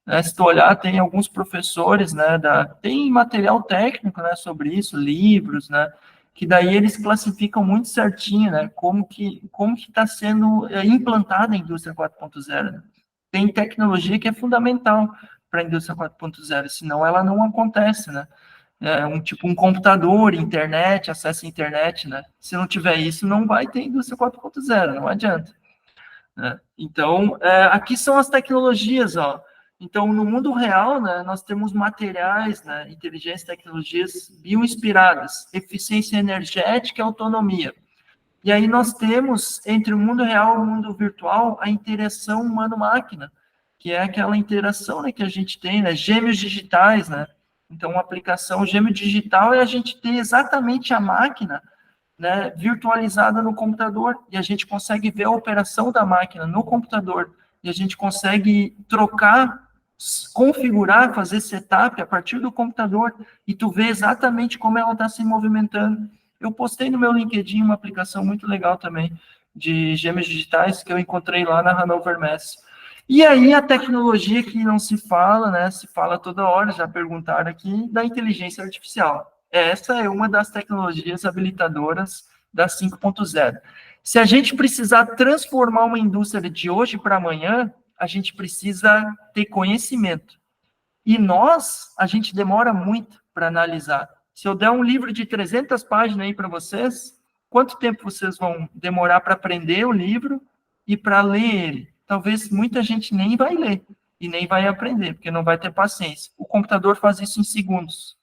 Né, se tu olhar, tem alguns professores, né, tem material técnico, né, sobre isso, livros, né, que daí eles classificam muito certinho, né, como que está sendo implantada a indústria 4.0, né? Tem tecnologia que é fundamental para a indústria 4.0, senão ela não acontece, né? É um computador, internet, acesso à internet, né? Se não tiver isso, não vai ter indústria 4.0, não adianta. Né? Então, aqui são as tecnologias, ó. Então, no mundo real, né, nós temos materiais, né, inteligência e tecnologias bioinspiradas, eficiência energética e autonomia. E aí nós temos, entre o mundo real e o mundo virtual, a interação humano-máquina, que é aquela interação, né, que a gente tem, né, gêmeos digitais, né? Então, uma aplicação gêmeo digital é a gente ter exatamente a máquina, né, virtualizada no computador, e a gente consegue ver a operação da máquina no computador, e a gente consegue trocar, configurar, fazer setup a partir do computador, e tu vê exatamente como ela está se movimentando. Eu postei no meu LinkedIn uma aplicação muito legal também, de gêmeos digitais, que eu encontrei lá na Hannover Messe. E aí a tecnologia que não se fala, né, se fala toda hora, já perguntaram aqui, da inteligência artificial. Essa é uma das tecnologias habilitadoras da 5.0. Se a gente precisar transformar uma indústria de hoje para amanhã, a gente precisa ter conhecimento. E a gente demora muito para analisar. Se eu der um livro de 300 páginas aí para vocês, quanto tempo vocês vão demorar para aprender o livro e para ler ele? Talvez muita gente nem vai ler e nem vai aprender, porque não vai ter paciência. O computador faz isso em segundos.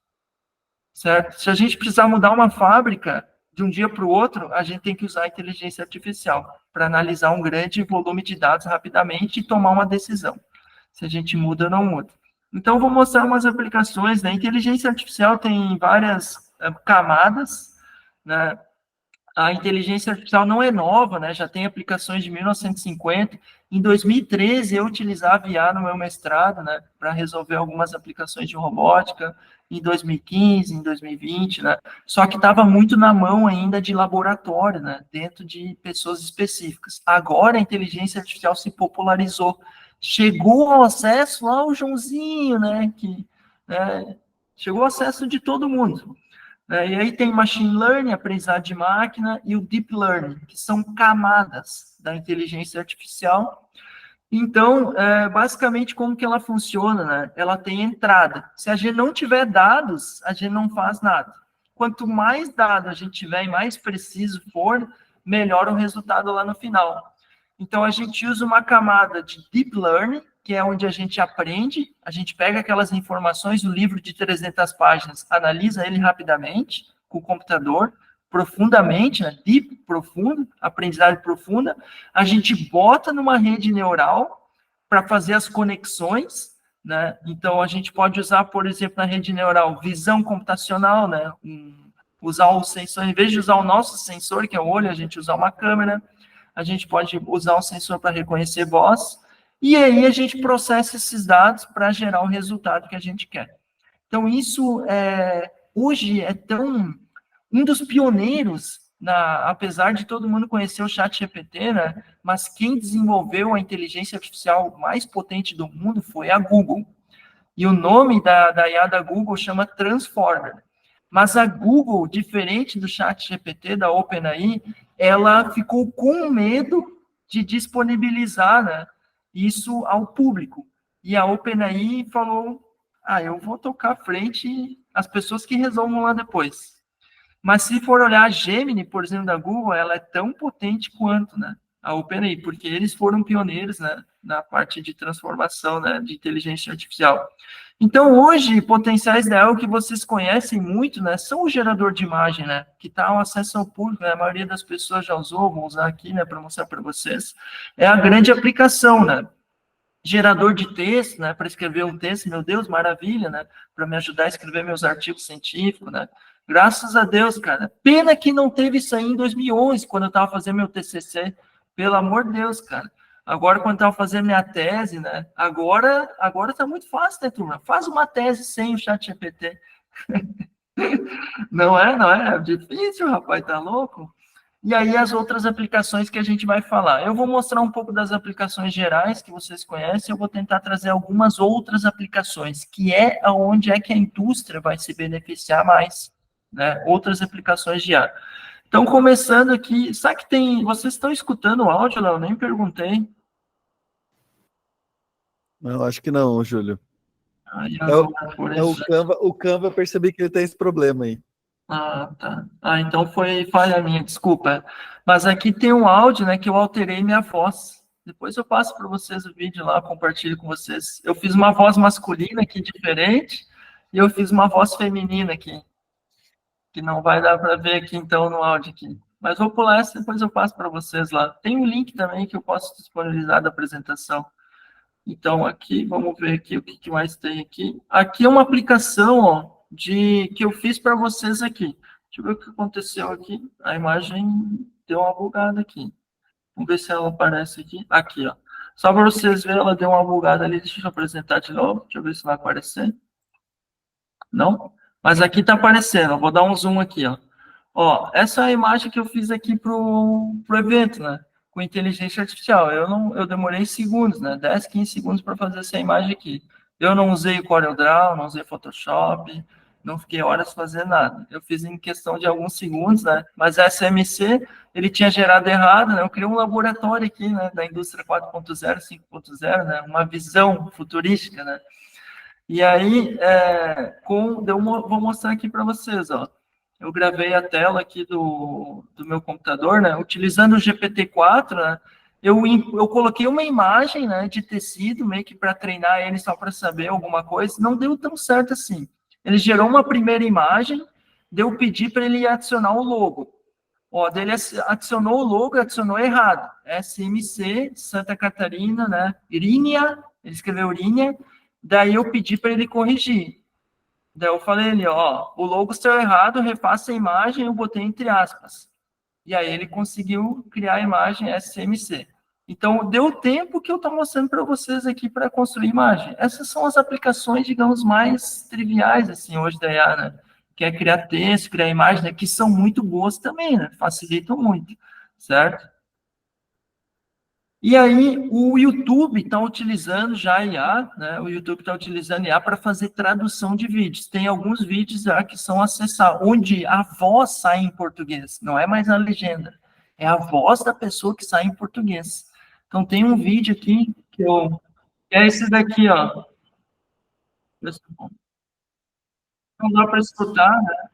Certo? Se a gente precisar mudar uma fábrica de um dia para o outro, a gente tem que usar a inteligência artificial para analisar um grande volume de dados rapidamente e tomar uma decisão, se a gente muda ou não muda. Então, vou mostrar umas aplicações, né? A inteligência artificial tem várias camadas, né? A inteligência artificial não é nova, né? Já tem aplicações de 1950. Em 2013, eu utilizava IA no meu mestrado, né? Para resolver algumas aplicações de robótica. Em 2015, em 2020, né? Só que estava muito na mão ainda de laboratório, né? Dentro de pessoas específicas. Agora, a inteligência artificial se popularizou. Chegou ao acesso lá o Joãozinho, né? Chegou ao acesso de todo mundo. E aí tem machine learning, aprendizado de máquina, e o deep learning, que são camadas da inteligência artificial. Então, basicamente, como que ela funciona, né? Ela tem entrada. Se a gente não tiver dados, a gente não faz nada. quanto mais dado a gente tiver e mais preciso for, melhor o resultado lá no final. Então, a gente usa uma camada de deep learning, que é onde a gente aprende, a gente pega aquelas informações, o livro de 300 páginas, analisa ele rapidamente com o computador, profundamente, né? Deep, profundo, aprendizagem profunda, a gente bota numa rede neural para fazer as conexões, né? Então, a gente pode usar, por exemplo, na rede neural, visão computacional, né? Usar o sensor, em vez de usar o nosso sensor, que é o olho, a gente usar uma câmera, a gente pode usar um sensor para reconhecer voz, e aí a gente processa esses dados para gerar o resultado que a gente quer. Então, isso hoje é tão... Um dos pioneiros, apesar de todo mundo conhecer o ChatGPT, né, mas quem desenvolveu a inteligência artificial mais potente do mundo foi a Google. E o nome da IA da Google chama Transformer. Mas a Google, diferente do ChatGPT, da OpenAI, ela ficou com medo de disponibilizar, né, isso ao público. E a OpenAI falou, eu vou tocar à frente e as pessoas que resolvam lá depois. Mas se for olhar a Gemini, por exemplo, da Google, ela é tão potente quanto, né, a OpenAI, porque eles foram pioneiros, né, na parte de transformação, né, de inteligência artificial. Então, hoje, potenciais da AI que vocês conhecem muito, né, são o gerador de imagem, né, que está ao acesso ao público, né, a maioria das pessoas já usou, vou usar aqui, né, para mostrar para vocês. É a grande aplicação, né, gerador de texto, né, para escrever um texto, meu Deus, maravilha, né, para me ajudar a escrever meus artigos científicos, né, graças a Deus, cara. Pena que não teve isso aí em 2011, quando eu estava fazendo meu TCC, pelo amor de Deus, cara. Agora, quando eu estava fazendo minha tese, né, agora tá muito fácil, né, turma? Faz uma tese sem o ChatGPT. Não é difícil, rapaz, tá louco? E aí as outras aplicações que a gente vai falar. Eu vou mostrar um pouco das aplicações gerais que vocês conhecem, eu vou tentar trazer algumas outras aplicações, que é aonde é que a indústria vai se beneficiar mais, né? Outras aplicações de IA. Então, começando aqui, sabe que tem... Vocês estão escutando o áudio, Léo? Nem perguntei. Não, acho que não, Júlio. Aí, O Canva, eu percebi que ele tem esse problema aí. Tá. Então foi falha minha, desculpa. Mas aqui tem um áudio, né, que eu alterei minha voz. Depois eu passo para vocês o vídeo lá, compartilho com vocês. Eu fiz uma voz masculina aqui diferente e eu fiz uma voz feminina aqui, que não vai dar para ver aqui então no áudio aqui. Mas vou pular essa, depois eu passo para vocês lá. Tem um link também que eu posso disponibilizar da apresentação. Então, aqui, vamos ver aqui o que mais tem aqui. Aqui é uma aplicação, ó, que eu fiz para vocês aqui. Deixa eu ver o que aconteceu aqui. A imagem deu uma bugada aqui. Vamos ver se ela aparece aqui. Aqui, ó. Só para vocês verem, ela deu uma bugada ali. Deixa eu apresentar de novo. Deixa eu ver se vai aparecer. Não? Mas aqui está aparecendo. Eu vou dar um zoom aqui, ó. Ó, essa é a imagem que eu fiz aqui pro evento, né? Com inteligência artificial. Eu demorei segundos, né? 10, 15 segundos para fazer essa imagem aqui. Eu não usei o CorelDRAW, não usei Photoshop, não fiquei horas fazendo nada. Eu fiz em questão de alguns segundos, né? Mas a SMC, ele tinha gerado errado, né? Eu criei um laboratório aqui, né? Da indústria 4.0, 5.0, né? Uma visão futurística, né? E aí, vou mostrar aqui para vocês, ó. Eu gravei a tela aqui do meu computador, né? Utilizando o GPT-4, né? Eu coloquei uma imagem, né, de tecido, meio que para treinar ele só para saber alguma coisa. Não deu tão certo assim. Ele gerou uma primeira imagem, deu pedir para ele adicionar o logo. Ó, dele adicionou o logo, adicionou errado. SMC, Santa Catarina, né? Irínia, ele escreveu Irínia. Daí eu pedi para ele corrigir. Daí eu falei ali, ó, o logo está errado, refaça a imagem, eu botei entre aspas. E aí ele conseguiu criar a imagem SMC. Então, deu o tempo que eu estou mostrando para vocês aqui para construir imagem. Essas são as aplicações, digamos, mais triviais, assim, hoje da IA, né? Que é criar texto, criar imagem, né? Que são muito boas também, né? Facilitam muito, certo? E aí, o YouTube está utilizando já IA, né? O YouTube está utilizando IA para fazer tradução de vídeos. Tem alguns vídeos já que são acessados, onde a voz sai em português, não é mais a legenda. É a voz da pessoa que sai em português. Então, tem um vídeo aqui que é esse daqui, ó. Não dá para escutar, né?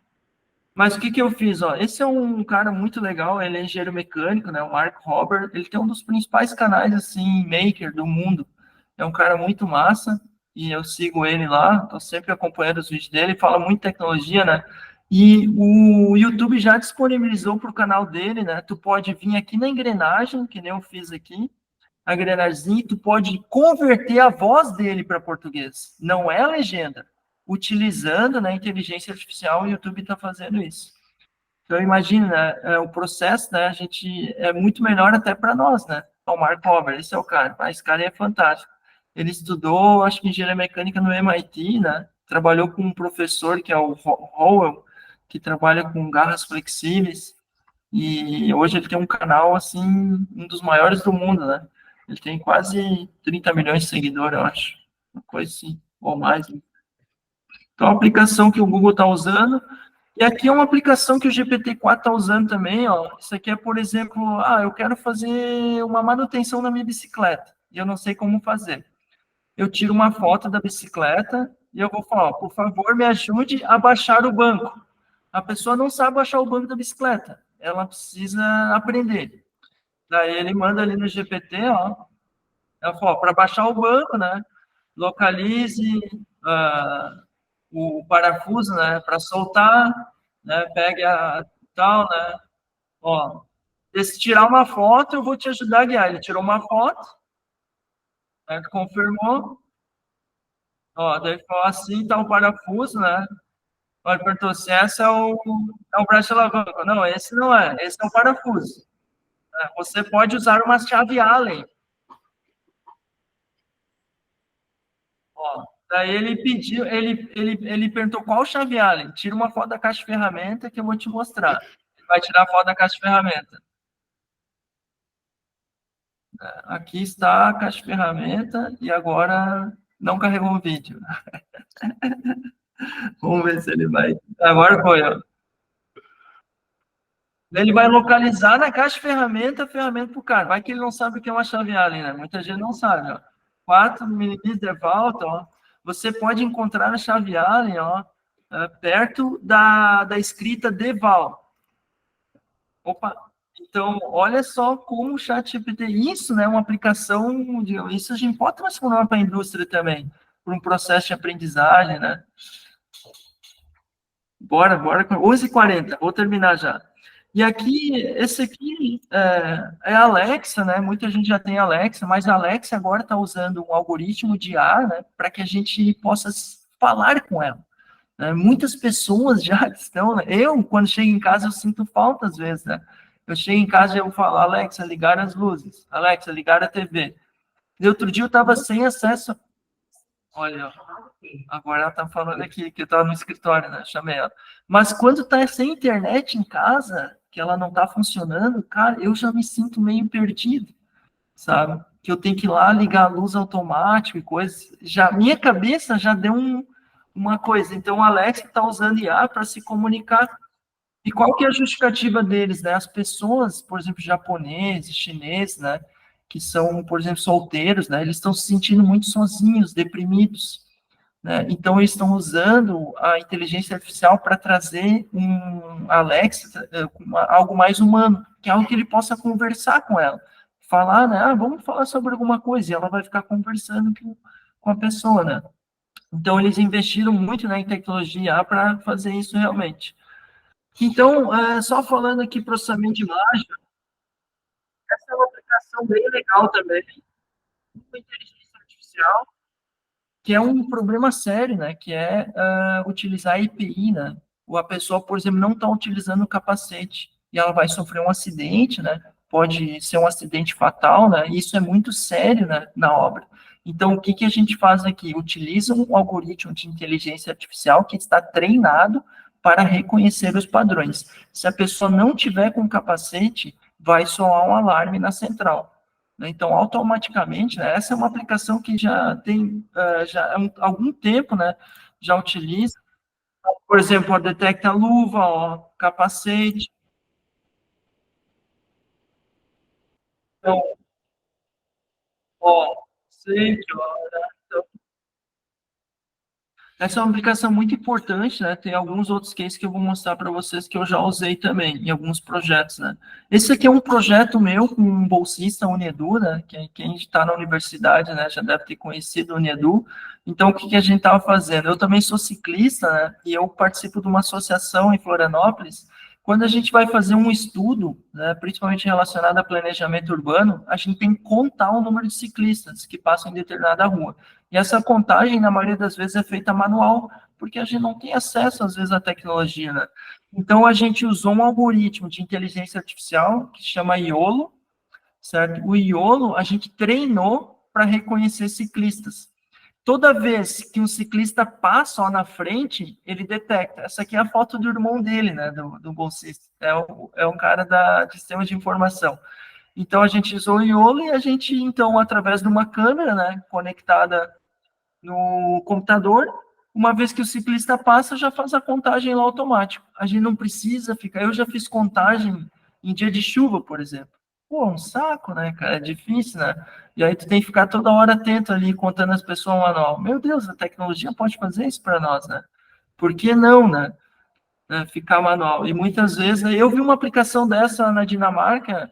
Mas o que que eu fiz, ó? Esse é um cara muito legal, ele é engenheiro mecânico, né? O Mark Robert, ele tem um dos principais canais, assim, maker do mundo. É um cara muito massa, e eu sigo ele lá, tô sempre acompanhando os vídeos dele, fala muito de tecnologia, né? E o YouTube já disponibilizou para o canal dele, né? Tu pode vir aqui na engrenagem, que nem eu fiz aqui, a engrenagemzinha, tu pode converter a voz dele para português. Não é a legenda. Utilizando, né, inteligência artificial, o YouTube está fazendo isso. Então, imagina, né, o processo, né, a gente é muito melhor até para nós, né? O Mark Robert, esse é o cara. Esse cara é fantástico. Ele estudou, acho que engenharia mecânica no MIT, né? Trabalhou com um professor que é o Howell, que trabalha com garras flexíveis. E hoje ele tem um canal, assim, um dos maiores do mundo, né? Ele tem quase 30 milhões de seguidores, eu acho. Uma coisa assim, ou mais. Então, a aplicação que o Google está usando. E aqui é uma aplicação que o GPT-4 está usando também, ó. Isso aqui é, por exemplo, eu quero fazer uma manutenção na minha bicicleta. E eu não sei como fazer. Eu tiro uma foto da bicicleta e eu vou falar, ó, por favor, me ajude a baixar o banco. A pessoa não sabe baixar o banco da bicicleta. Ela precisa aprender. Daí ele manda ali no GPT, ó, ela fala, para baixar o banco, né? Localize uh, o parafuso, né? Para soltar, né? Pegue a tal, né? Ó, se tirar uma foto, eu vou te ajudar a guiar. Ele tirou uma foto, né? Confirmou, ó, daí falou assim, tá o parafuso, né? Ele perguntou se esse é o braço de alavanca. Não, esse não é, esse é o parafuso. Você pode usar uma chave Allen. Ó, daí ele pediu, ele perguntou qual chave Allen. Tira uma foto da caixa de ferramenta que eu vou te mostrar. Ele vai tirar a foto da caixa de ferramenta. Aqui está a caixa de ferramenta e agora não carregou o vídeo. Vamos ver se ele vai. Agora foi, ó. Ele vai localizar na caixa de ferramenta a ferramenta para o cara. Vai que ele não sabe o que é uma chave Allen, né? Muita gente não sabe, ó. 4 milímetros de volta, ó. Você pode encontrar a chave Allen, ó, perto da escrita Deval. Opa! Então, olha só como o ChatGPT, isso, né, uma aplicação, isso a gente pode transformar para a indústria também, para um processo de aprendizagem, né? Bora, 11h40, vou terminar já. E aqui, esse aqui é a Alexa, né? Muita gente já tem Alexa, mas a Alexa agora está usando um algoritmo de IA, né, para que a gente possa falar com ela. Muitas pessoas já estão, né? Eu, quando chego em casa, eu sinto falta às vezes, né? Eu chego em casa e eu falo, Alexa, ligar as luzes. Alexa, ligar a TV. E outro dia eu estava sem acesso. Olha, agora ela está falando aqui que eu estava no escritório, né? Chamei ela. Mas quando está sem internet em casa, que ela não está funcionando, cara, eu já me sinto meio perdido, sabe? Que eu tenho que ir lá ligar a luz automática e coisas. Já, minha cabeça já deu uma coisa. Então, o Alex está usando IA para se comunicar. E qual que é a justificativa deles, né? As pessoas, por exemplo, japoneses, chineses, né? Que são, por exemplo, solteiros, né? Eles estão se sentindo muito sozinhos, deprimidos, né? Então, eles estão usando a inteligência artificial para trazer um Alexa, algo mais humano, que é algo que ele possa conversar com ela. Falar, né? Vamos falar sobre alguma coisa, e ela vai ficar conversando com a pessoa, né? Então, eles investiram muito, né, em tecnologia para fazer isso realmente. Então, só falando aqui processamento de imagem, essa é uma aplicação bem legal também, com inteligência artificial, que é um problema sério, né? Que é utilizar a EPI, né? Ou a pessoa, por exemplo, não está utilizando o capacete e ela vai sofrer um acidente, né? Pode ser um acidente fatal, né? E isso é muito sério, né, na obra. Então, o que que a gente faz aqui? Utiliza um algoritmo de inteligência artificial que está treinado para reconhecer os padrões. Se a pessoa não tiver com capacete, vai soar um alarme na central. Então, automaticamente, né, essa é uma aplicação que já tem já há algum tempo, né, já utiliza. Por exemplo, detecta luva, ó, capacete. Então, ó, safety, ó, né, então, Essa é uma aplicação muito importante, né? Tem alguns outros cases que eu vou mostrar para vocês que eu já usei também em alguns projetos, né? Esse aqui é um projeto meu com um bolsista Unedu, né? Quem está na universidade, né, já deve ter conhecido o Unedu. Então, o que a gente estava fazendo? Eu também sou ciclista, né? E eu participo de uma associação em Florianópolis. Quando a gente vai fazer um estudo, né, principalmente relacionado a planejamento urbano, a gente tem que contar o número de ciclistas que passam em determinada rua. E essa contagem, na maioria das vezes, é feita manual, porque a gente não tem acesso, às vezes, à tecnologia, né? Então, a gente usou um algoritmo de inteligência artificial que se chama IOLO, certo? O IOLO, a gente treinou para reconhecer ciclistas. Toda vez que um ciclista passa ó, na frente, ele detecta. Essa aqui é a foto do irmão dele, né, do bolsista. É um cara de sistema de informação. Então, a gente usou o IOLO e a gente, então, através de uma câmera, né, conectada no computador, uma vez que o ciclista passa, já faz a contagem lá automático. A gente não precisa ficar... Eu já fiz contagem em dia de chuva, por exemplo. Pô, um saco, né, cara? É difícil, né? E aí tu tem que ficar toda hora atento ali, contando as pessoas manual. Meu Deus, a tecnologia pode fazer isso para nós, né? Por que não, né? Ficar manual. E muitas vezes, eu vi uma aplicação dessa na Dinamarca,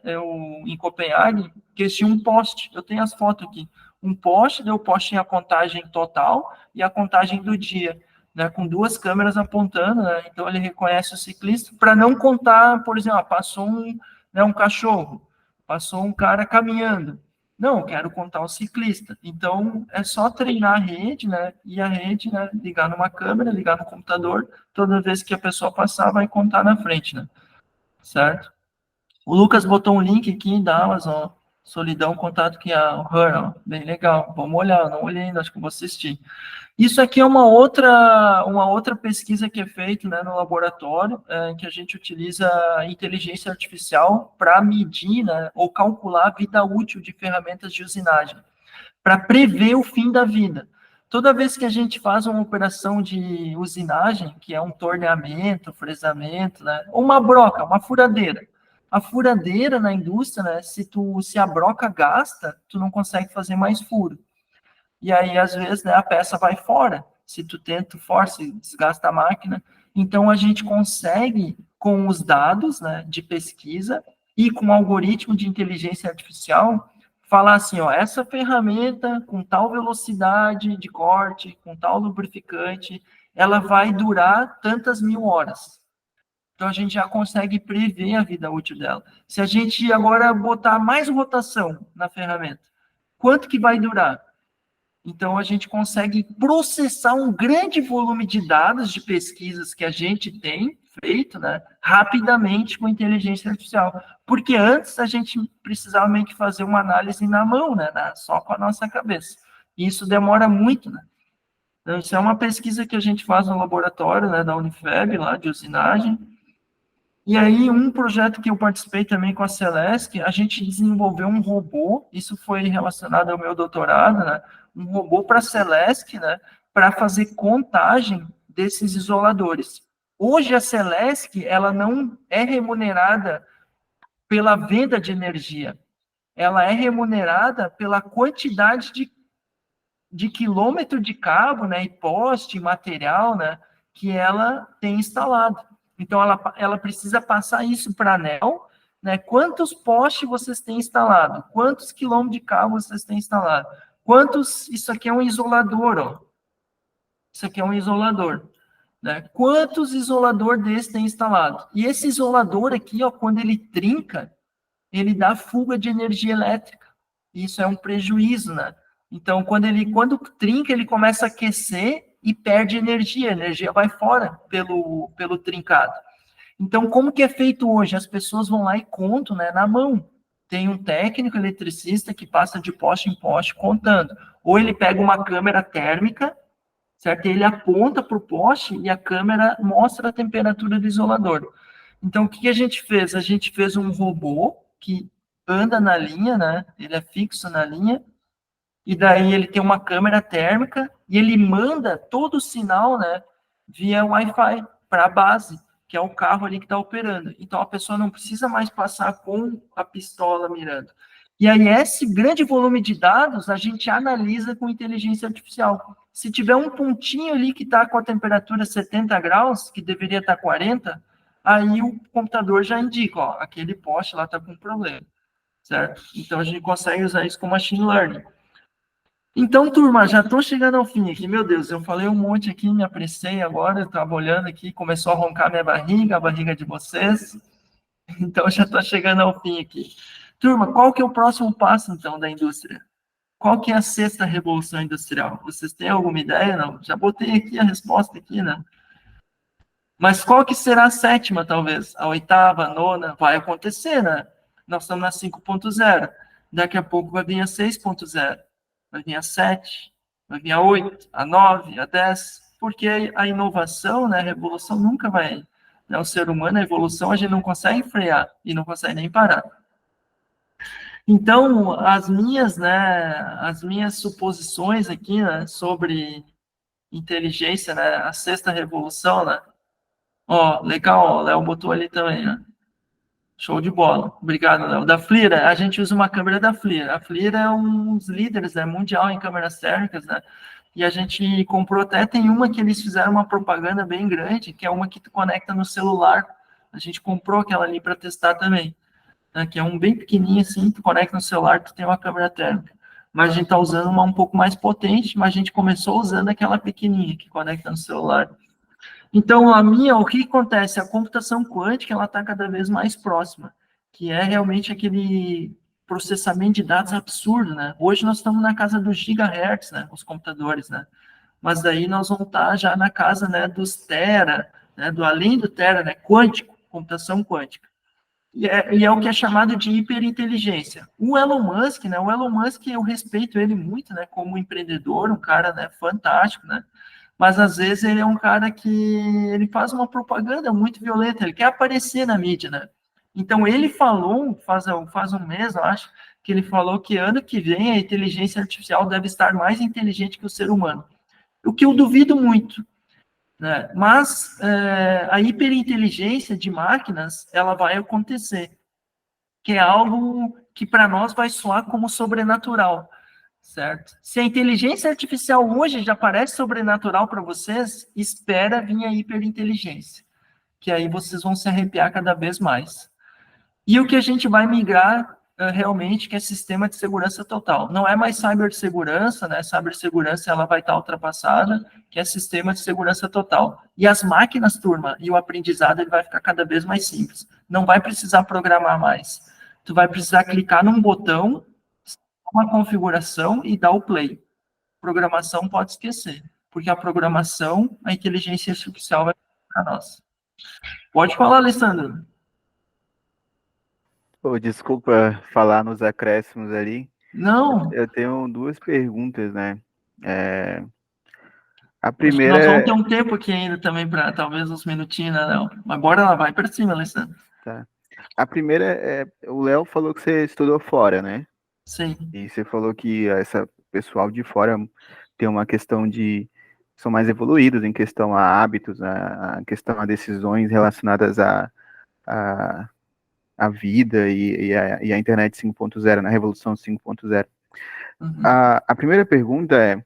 em Copenhague, que eles tinham um poste, eu tenho as fotos aqui, um poste, daí o poste tinha a contagem total e a contagem do dia, né, com duas câmeras apontando, né, então ele reconhece o ciclista, para não contar, por exemplo, passou um cachorro, passou um cara caminhando, não, quero contar o ciclista. Então, é só treinar a rede, né, e a rede, né, ligar numa câmera, ligar no computador, toda vez que a pessoa passar, vai contar na frente, né? Certo? O Lucas botou um link aqui da Amazon, Solidão, contato que a Her, ó, bem legal. Vamos olhar, eu não olhei ainda, acho que vou assistir. Isso aqui é uma outra pesquisa que é feita, né, no laboratório, que a gente utiliza inteligência artificial para medir, né, ou calcular a vida útil de ferramentas de usinagem, para prever o fim da vida. Toda vez que a gente faz uma operação de usinagem, que é um torneamento, fresamento, né, ou uma broca, uma furadeira. A furadeira na indústria, né, se a broca gasta, tu não consegue fazer mais furo. E aí, às vezes, né, a peça vai fora. Se tu tenta, força, desgasta a máquina. Então, a gente consegue, com os dados, né, de pesquisa e com o algoritmo de inteligência artificial, falar assim, ó, essa ferramenta com tal velocidade de corte, com tal lubrificante, ela vai durar tantas mil horas. Então, a gente já consegue prever a vida útil dela. Se a gente agora botar mais rotação na ferramenta, quanto que vai durar? Então, a gente consegue processar um grande volume de dados de pesquisas que a gente tem feito, né, rapidamente com inteligência artificial. Porque antes a gente precisava meio que fazer uma análise na mão, né, só com a nossa cabeça. E isso demora muito, né? Então, isso é uma pesquisa que a gente faz no laboratório, né, da Unifeb, lá de usinagem. E aí, um projeto que eu participei também com a Celesc, a gente desenvolveu um robô, isso foi relacionado ao meu doutorado, né? Um robô para a Celesc, né? Para fazer contagem desses isoladores. Hoje, a Celesc, ela não é remunerada pela venda de energia, ela é remunerada pela quantidade de quilômetro de cabo, né? E poste, material, né? Que ela tem instalado. Então, ela precisa passar isso para a ANEEL, né? Quantos postes vocês têm instalado? Quantos quilômetros de cabo vocês têm instalado? Isso aqui é um isolador, ó. Isso aqui é um isolador, né? Quantos isolador desse tem instalado? E esse isolador aqui, ó, quando ele trinca, ele dá fuga de energia elétrica. Isso é um prejuízo, né? Então, quando trinca, ele começa a aquecer e perde energia. A energia vai fora pelo trincado. Então, como que é feito hoje? As pessoas vão lá e contam, né, na mão. Tem um técnico eletricista que passa de poste em poste contando. Ou ele pega uma câmera térmica, certo? Ele aponta para o poste e a câmera mostra a temperatura do isolador. Então, o que a gente fez? A gente fez um robô que anda na linha, né? Ele é fixo na linha, e daí ele tem uma câmera térmica e ele manda todo o sinal, né, via Wi-Fi para a base, que é o carro ali que está operando. Então a pessoa não precisa mais passar com a pistola mirando. E aí, esse grande volume de dados, a gente analisa com inteligência artificial. Se tiver um pontinho ali que está com a temperatura 70 graus, que deveria estar 40, aí o computador já indica, ó, aquele poste lá está com problema, certo? Então, a gente consegue usar isso com machine learning. Então, turma, já estou chegando ao fim aqui. Meu Deus, eu falei um monte aqui, me apressei agora, eu estava olhando aqui, começou a roncar minha barriga, a barriga de vocês. Então, já estou chegando ao fim aqui. Turma, qual que é o próximo passo, então, da indústria? Qual que é a sexta revolução industrial? Vocês têm alguma ideia? Não? Já botei aqui a resposta aqui, né? Mas qual que será a sétima, talvez? A oitava, a nona? Vai acontecer, né? Nós estamos na 5.0. Daqui a pouco vai vir a 6.0. Vai vir a 7. Vai vir a 8, a 9, a 10. Porque a inovação, né, a revolução nunca vai... Né, o ser humano, a evolução, a gente não consegue frear e não consegue nem parar. Então, as minhas suposições aqui, né, sobre inteligência, né, a sexta revolução, né, ó, legal, o Léo botou ali também, né, show de bola, obrigado, Léo. Da FLIR, a gente usa uma câmera da FLIR, a FLIR é um dos líderes, né, mundial em câmeras térmicas, né, e a gente comprou até, tem uma que eles fizeram uma propaganda bem grande, que é uma que tu conecta no celular, a gente comprou aquela ali para testar também. Né, que é um bem pequenininho assim, tu conecta no celular, tu tem uma câmera térmica. Mas a gente está usando uma um pouco mais potente, mas a gente começou usando aquela pequenininha que conecta no celular. Então, o que acontece? A computação quântica, ela está cada vez mais próxima, que é realmente aquele processamento de dados absurdo, né? Hoje nós estamos na casa dos gigahertz, né? Os computadores, né? Mas daí nós vamos estar já na casa, né, dos tera, né, do além do tera, né, quântico, computação quântica. E é o que é chamado de hiperinteligência. O Elon Musk, né? O Elon Musk, eu respeito ele muito, né? Como empreendedor, um cara, né, fantástico, né? Mas às vezes ele é um cara que ele faz uma propaganda muito violenta, ele quer aparecer na mídia, né? Então ele falou, faz um mês, eu acho, que ele falou que ano que vem a inteligência artificial deve estar mais inteligente que o ser humano. O que eu duvido muito, né? Mas a hiperinteligência de máquinas, ela vai acontecer, que é algo que para nós vai soar como sobrenatural, certo? Se a inteligência artificial hoje já parece sobrenatural para vocês, espera vir a hiperinteligência, que aí vocês vão se arrepiar cada vez mais. E o que a gente vai migrar realmente, que é sistema de segurança total. Não é mais cibersegurança, né? Cibersegurança ela vai estar ultrapassada, que é sistema de segurança total. E as máquinas, turma, e o aprendizado ele vai ficar cada vez mais simples. Não vai precisar programar mais. Tu vai precisar clicar num botão, uma configuração e dar o play. Programação pode esquecer, porque a programação, a inteligência artificial vai para nós. Pode falar, Alessandro. Pô, desculpa falar nos acréscimos ali. Não. Eu tenho duas perguntas, né? A Acho que primeira nós vamos ter um tempo aqui ainda também para talvez uns minutinhos, né, Léo? Mas bora lá, vai para cima, Alessandro. tá. A primeira o Léo falou que você estudou fora, né? Sim. E você falou que essa pessoal de fora tem uma questão de são mais evoluídos em questão a hábitos, a questão a decisões relacionadas a vida e a internet 5.0, na revolução 5.0. Uhum. A primeira pergunta é,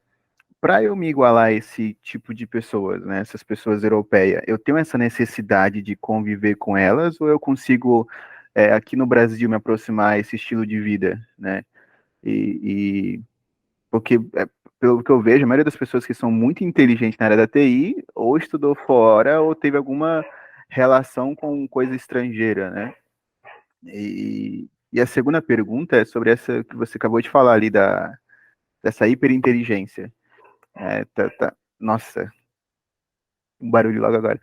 para eu me igualar a esse tipo de pessoas, né, essas pessoas europeias, eu tenho essa necessidade de conviver com elas ou eu consigo, aqui no Brasil, me aproximar a esse estilo de vida, né? Porque, pelo que eu vejo, a maioria das pessoas que são muito inteligentes na área da TI ou estudou fora ou teve alguma relação com coisa estrangeira, né? E a segunda pergunta é sobre essa que você acabou de falar ali, dessa hiperinteligência. Nossa, um barulho logo agora.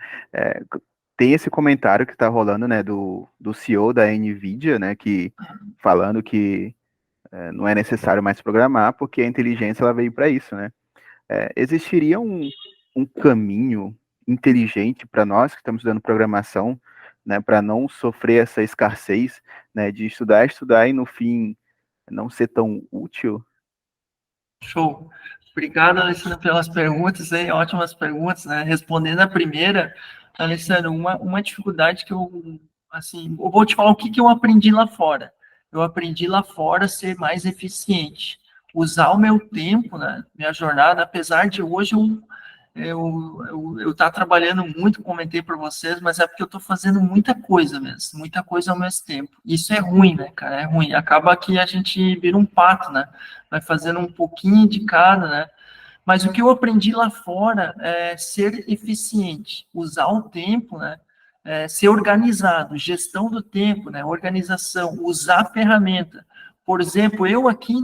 Tem esse comentário que está rolando, né, do CEO da NVIDIA, né, que falando que não é necessário mais programar, porque a inteligência ela veio para isso, né? Existiria um caminho inteligente para nós que estamos estudando programação, né, para não sofrer essa escassez, né, de estudar e no fim não ser tão útil? Show. Obrigado, Alessandro, pelas perguntas, hein? Ótimas perguntas, né? Respondendo a primeira, Alessandro, uma dificuldade que eu vou te falar o que eu aprendi lá fora. eu aprendi lá fora a ser mais eficiente, usar o meu tempo, né, minha jornada, apesar de hoje eu tá trabalhando muito, comentei para vocês, mas é porque eu estou fazendo muita coisa mesmo, muita coisa ao mesmo tempo. Isso é ruim, né, cara? É ruim. Acaba que a gente vira um pato, né? Vai fazendo um pouquinho de cada, né? Mas o que eu aprendi lá fora é ser eficiente, usar o tempo, né? Ser organizado, gestão do tempo, né? Organização, usar a ferramenta. Por exemplo, eu aqui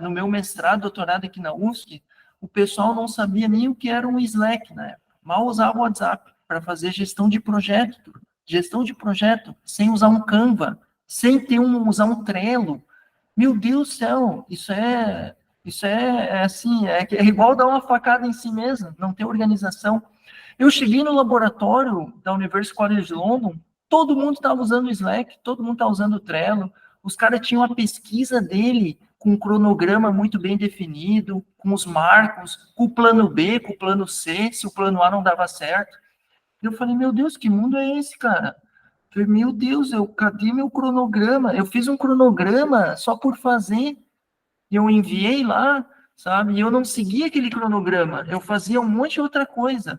no meu mestrado, doutorado aqui na UFSC, o pessoal não sabia nem o que era um Slack, né? Mal usava o WhatsApp para fazer gestão de projeto, sem usar um Canva, sem usar um Trello. Meu Deus do céu, isso é assim, é igual dar uma facada em si mesmo, não ter organização. Eu cheguei no laboratório da University College London, todo mundo estava usando o Slack, todo mundo estava usando o Trello, os caras tinham a pesquisa dele com um cronograma muito bem definido, com os marcos, com o plano B, com o plano C, se o plano A não dava certo. Eu falei, meu Deus, que mundo é esse, cara? Eu falei, meu Deus, cadê meu cronograma? Eu fiz um cronograma só por fazer, e eu enviei lá, sabe? E eu não seguia aquele cronograma, eu fazia um monte de outra coisa.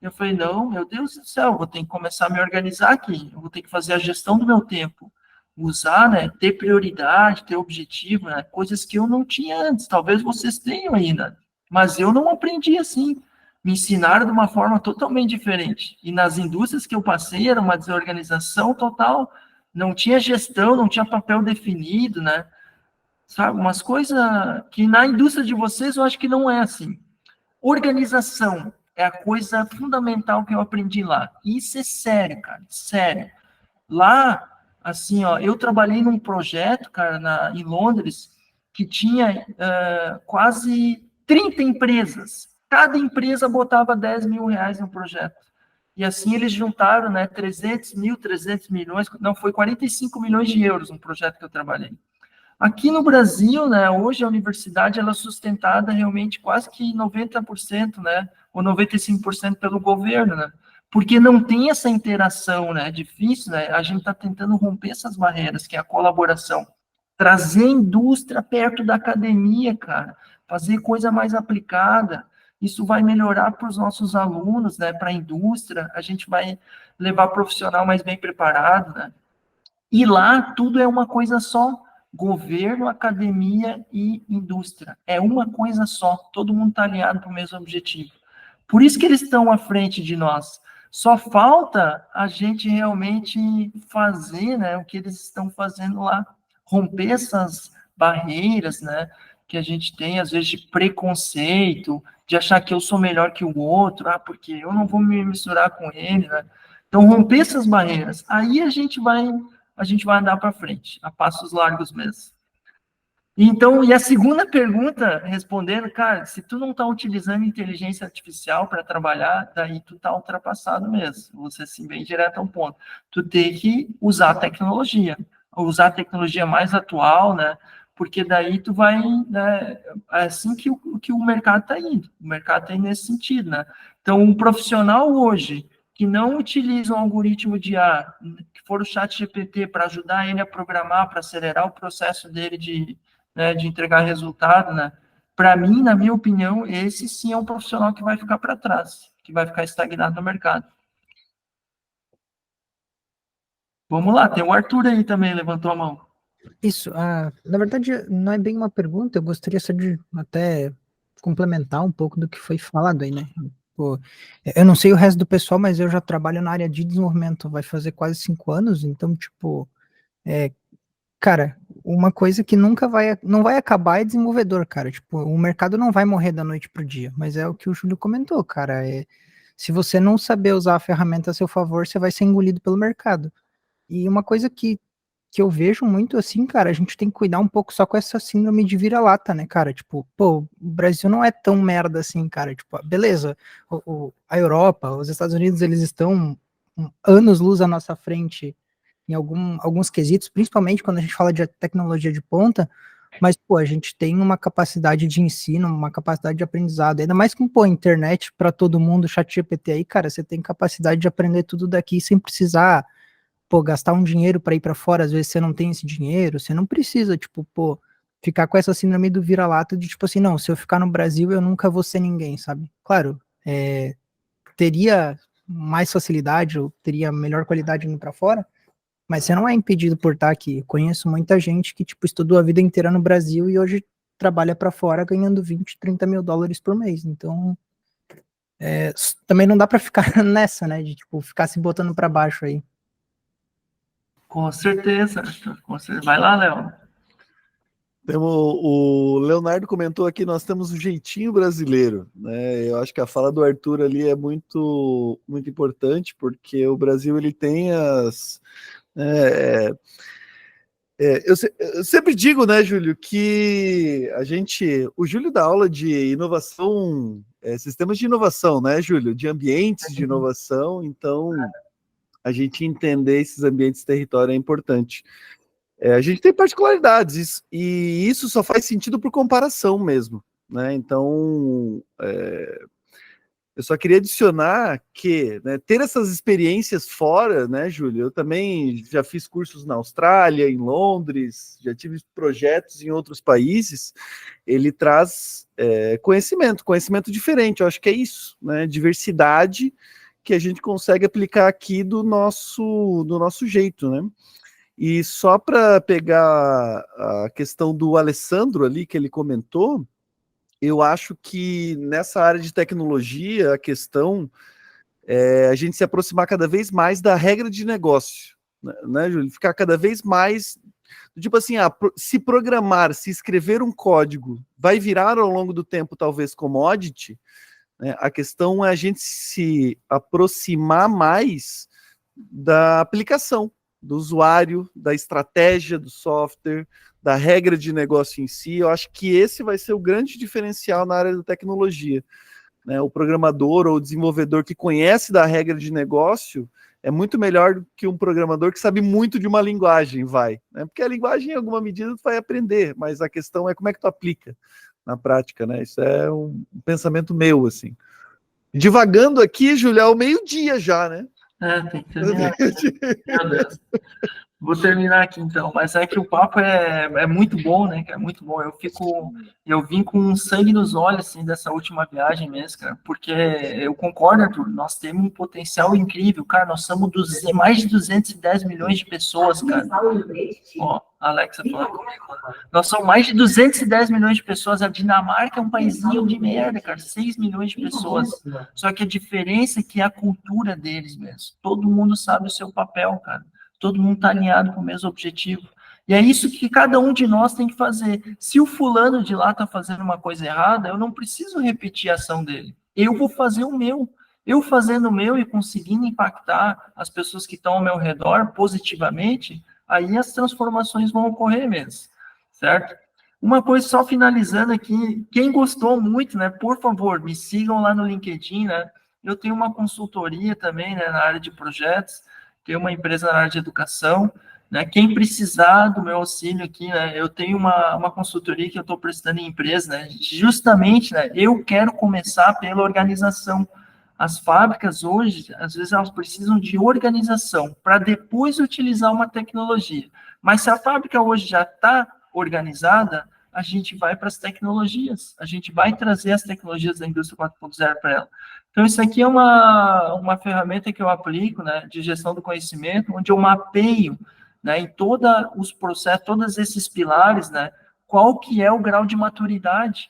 Eu falei, não, meu Deus do céu, vou ter que começar a me organizar aqui, eu vou ter que fazer a gestão do meu tempo, usar, né, ter prioridade, ter objetivo, né, coisas que eu não tinha antes, talvez vocês tenham ainda, mas eu não aprendi assim, me ensinaram de uma forma totalmente diferente, e nas indústrias que eu passei, era uma desorganização total, não tinha gestão, não tinha papel definido, né, sabe? Umas coisas que na indústria de vocês eu acho que não é assim. Organização é a coisa fundamental que eu aprendi lá. Isso é sério, cara, sério. Lá, assim, ó, eu trabalhei num projeto, cara, em Londres, que tinha quase 30 empresas. Cada empresa botava 10 mil reais no projeto. E assim eles juntaram, né, 300 milhões, não, foi 45 milhões de euros um projeto que eu trabalhei. Aqui no Brasil, né, hoje a universidade ela é sustentada realmente quase que 90%, né, ou 95% pelo governo, né, porque não tem essa interação, né, é difícil, né, a gente está tentando romper essas barreiras, que é a colaboração, trazer a indústria perto da academia, cara, fazer coisa mais aplicada, isso vai melhorar para os nossos alunos, né, para a indústria, a gente vai levar profissional mais bem preparado, né, e lá tudo é uma coisa só, governo, academia e indústria. É uma coisa só, todo mundo está alinhado para o mesmo objetivo. Por isso que eles estão à frente de nós. Só falta a gente realmente fazer, né, o que eles estão fazendo lá, romper essas barreiras, né, que a gente tem, às vezes, de preconceito, de achar que eu sou melhor que o outro, porque eu não vou me misturar com ele, né? Então, romper essas barreiras. Aí a gente vai andar para frente, a passos largos mesmo. Então, e a segunda pergunta, respondendo, cara, se tu não está utilizando inteligência artificial para trabalhar, daí tu está ultrapassado mesmo. Você assim, bem direto ao ponto. Tu tem que usar a tecnologia mais atual, né? Porque daí tu vai, né? É assim que o mercado está indo. O mercado está indo nesse sentido, né? Então, um profissional hoje que não utiliza um algoritmo de IA, que for o chat GPT para ajudar ele a programar, para acelerar o processo dele de entregar resultado, né? Para mim, na minha opinião, esse sim é um profissional que vai ficar para trás, que vai ficar estagnado no mercado. Vamos lá, tem o Arthur aí também, levantou a mão. Isso, na verdade, não é bem uma pergunta, eu gostaria só de até complementar um pouco do que foi falado aí, né? Pô, eu não sei o resto do pessoal, mas eu já trabalho na área de desenvolvimento, vai fazer quase 5 anos, então, tipo, cara, uma coisa que não vai acabar é desenvolvedor, cara, tipo, o mercado não vai morrer da noite pro dia, mas é o que o Júlio comentou, cara, se você não saber usar a ferramenta a seu favor, você vai ser engolido pelo mercado. E uma coisa que eu vejo muito assim, cara, a gente tem que cuidar um pouco só com essa síndrome de vira-lata, né, cara? Tipo, pô, o Brasil não é tão merda assim, cara. Tipo, beleza, a Europa, os Estados Unidos, eles estão anos-luz à nossa frente em alguns quesitos, principalmente quando a gente fala de tecnologia de ponta, mas, pô, a gente tem uma capacidade de ensino, uma capacidade de aprendizado, ainda mais com, pô, internet para todo mundo, chat GPT aí, cara, você tem capacidade de aprender tudo daqui sem precisar pô, gastar um dinheiro para ir para fora, às vezes você não tem esse dinheiro, você não precisa, tipo, pô, ficar com essa síndrome do vira-lata de, tipo assim, não, se eu ficar no Brasil, eu nunca vou ser ninguém, sabe? Claro, teria mais facilidade, ou teria melhor qualidade indo para fora, mas você não é impedido por estar aqui. Eu conheço muita gente que, tipo, estudou a vida inteira no Brasil e hoje trabalha para fora ganhando 20, 30 mil dólares por mês. Então, também não dá para ficar nessa, né, de, tipo, ficar se botando para baixo aí. Com certeza. Com certeza. Vai lá, Léo. O Leonardo comentou aqui, nós temos o jeitinho brasileiro, né? Eu acho que a fala do Arthur ali é muito, muito importante, porque o Brasil ele tem as... eu sempre digo, né, Júlio, que o Júlio dá aula de inovação, sistemas de inovação, né, Júlio? De ambientes de inovação, então a gente entender esses ambientes de território é importante. A gente tem particularidades, e isso só faz sentido por comparação mesmo, né? Então, eu só queria adicionar que, né, ter essas experiências fora, né, Júlio? Eu também já fiz cursos na Austrália, em Londres, já tive projetos em outros países. Ele traz conhecimento diferente. Eu acho que é isso, né? Diversidade que a gente consegue aplicar aqui do nosso jeito, né? E só para pegar a questão do Alessandro ali que ele comentou, eu acho que nessa área de tecnologia, a questão é a gente se aproximar cada vez mais da regra de negócio, né, Júlio? Ficar cada vez mais, tipo assim, se programar, se escrever um código, vai virar ao longo do tempo talvez commodity, né? A questão é a gente se aproximar mais da aplicação, do usuário, da estratégia do software, da regra de negócio em si. Eu acho que esse vai ser o grande diferencial na área da tecnologia, né? O programador ou o desenvolvedor que conhece da regra de negócio é muito melhor do que um programador que sabe muito de uma linguagem, né? Porque a linguagem, em alguma medida, tu vai aprender, mas a questão é como é que tu aplica na prática, né? Isso é um pensamento meu, assim. Divagando aqui, Júlio, é o meio-dia já, né? Tem que terminar. Meu Deus. Vou terminar aqui então, mas é que o papo é muito bom, né, cara? É muito bom. Eu vim com sangue nos olhos, assim, dessa última viagem mesmo, cara, porque eu concordo, Arthur, nós temos um potencial incrível, cara, nós somos mais de 210 milhões de pessoas, cara. Ó, a Alexa falando comigo. Nós somos mais de 210 milhões de pessoas, a Dinamarca é um paísinho de merda, cara, 6 milhões de pessoas. Só que a diferença é que é a cultura deles mesmo. Todo mundo sabe o seu papel, cara. Todo mundo está alinhado com o mesmo objetivo. E é isso que cada um de nós tem que fazer. Se o fulano de lá está fazendo uma coisa errada, eu não preciso repetir a ação dele. Eu vou fazer o meu. Eu fazendo o meu e conseguindo impactar as pessoas que estão ao meu redor positivamente, aí as transformações vão ocorrer mesmo, certo? Uma coisa, só finalizando aqui, quem gostou muito, né, por favor, me sigam lá no LinkedIn, né? Eu tenho uma consultoria também, né, na área de projetos, tenho uma empresa na área de educação, né? Quem precisar do meu auxílio aqui, né? Eu tenho uma consultoria que eu estou prestando em empresa, né? Justamente, né? Eu quero começar pela organização. As fábricas hoje, às vezes, elas precisam de organização para depois utilizar uma tecnologia. Mas se a fábrica hoje já está organizada, a gente vai para as tecnologias, a gente vai trazer as tecnologias da indústria 4.0 para ela. Então, isso aqui é uma ferramenta que eu aplico, né, de gestão do conhecimento, onde eu mapeio, né, em todos os processos, todos esses pilares, né, qual que é o grau de maturidade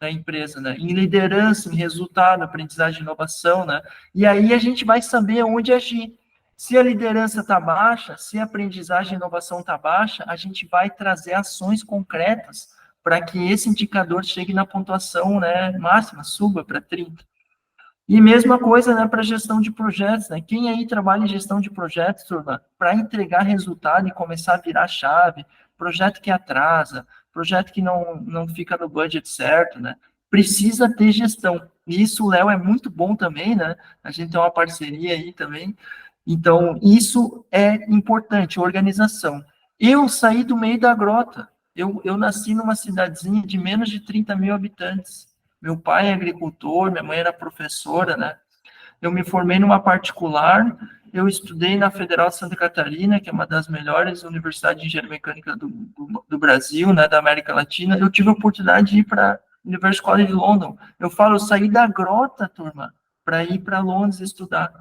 da empresa, né, em liderança, em resultado, aprendizagem e inovação, né, e aí a gente vai saber onde agir. Se a liderança está baixa, se a aprendizagem e inovação está baixa, a gente vai trazer ações concretas para que esse indicador chegue na pontuação, né, máxima, suba para 30. E mesma coisa, né, para gestão de projetos, né? Quem aí trabalha em gestão de projetos, turma, para entregar resultado e começar a virar chave, projeto que atrasa, projeto que não fica no budget certo, né? Precisa ter gestão. E isso, o Léo, é muito bom também, né? A gente tem uma parceria aí também. Então, isso é importante, organização. Eu saí do meio da grota. Eu nasci numa cidadezinha de menos de 30 mil habitantes. Meu pai é agricultor, minha mãe era professora, né? Eu me formei numa particular eu estudei na Federal de Santa Catarina, que é uma das melhores universidades de engenharia mecânica do Brasil, né, da América Latina. Eu tive a oportunidade de ir para a University College London. Eu falo, eu saí da grota, turma, para ir para Londres estudar.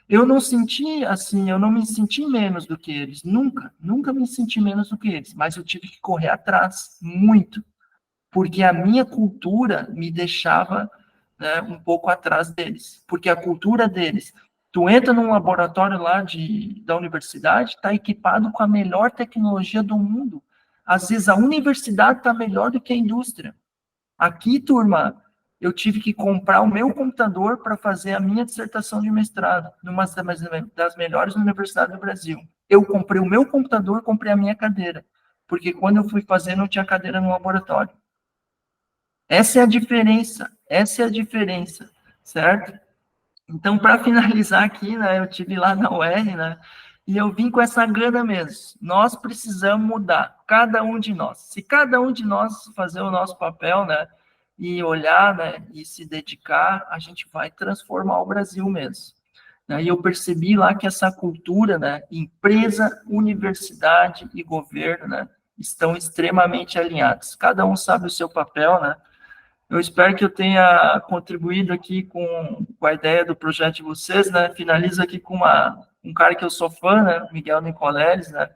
Eu não senti, assim, eu não me senti menos do que eles, nunca me senti menos do que eles, mas eu tive que correr atrás, muito, porque a minha cultura me deixava, né, um pouco atrás deles, porque a cultura deles, tu entra num laboratório lá da universidade, está equipado com a melhor tecnologia do mundo, às vezes a universidade está melhor do que a indústria. Aqui, turma, eu tive que comprar o meu computador para fazer a minha dissertação de mestrado, numa das melhores universidades do Brasil. Eu comprei o meu computador, comprei a minha cadeira, porque quando eu fui fazer, não tinha cadeira no laboratório. Essa é a diferença, certo? Então, para finalizar aqui, né, eu tive lá na UR, né, e eu vim com essa gana mesmo. Nós precisamos mudar, cada um de nós. Se cada um de nós fazer o nosso papel, né, e olhar, né, e se dedicar, a gente vai transformar o Brasil mesmo. E eu percebi lá que essa cultura, né, empresa, universidade e governo, né, estão extremamente alinhados. Cada um sabe o seu papel, né. Eu espero que eu tenha contribuído aqui com a ideia do projeto de vocês, né. Finalizo aqui com um cara que eu sou fã, né, o Miguel Nicoleles, né.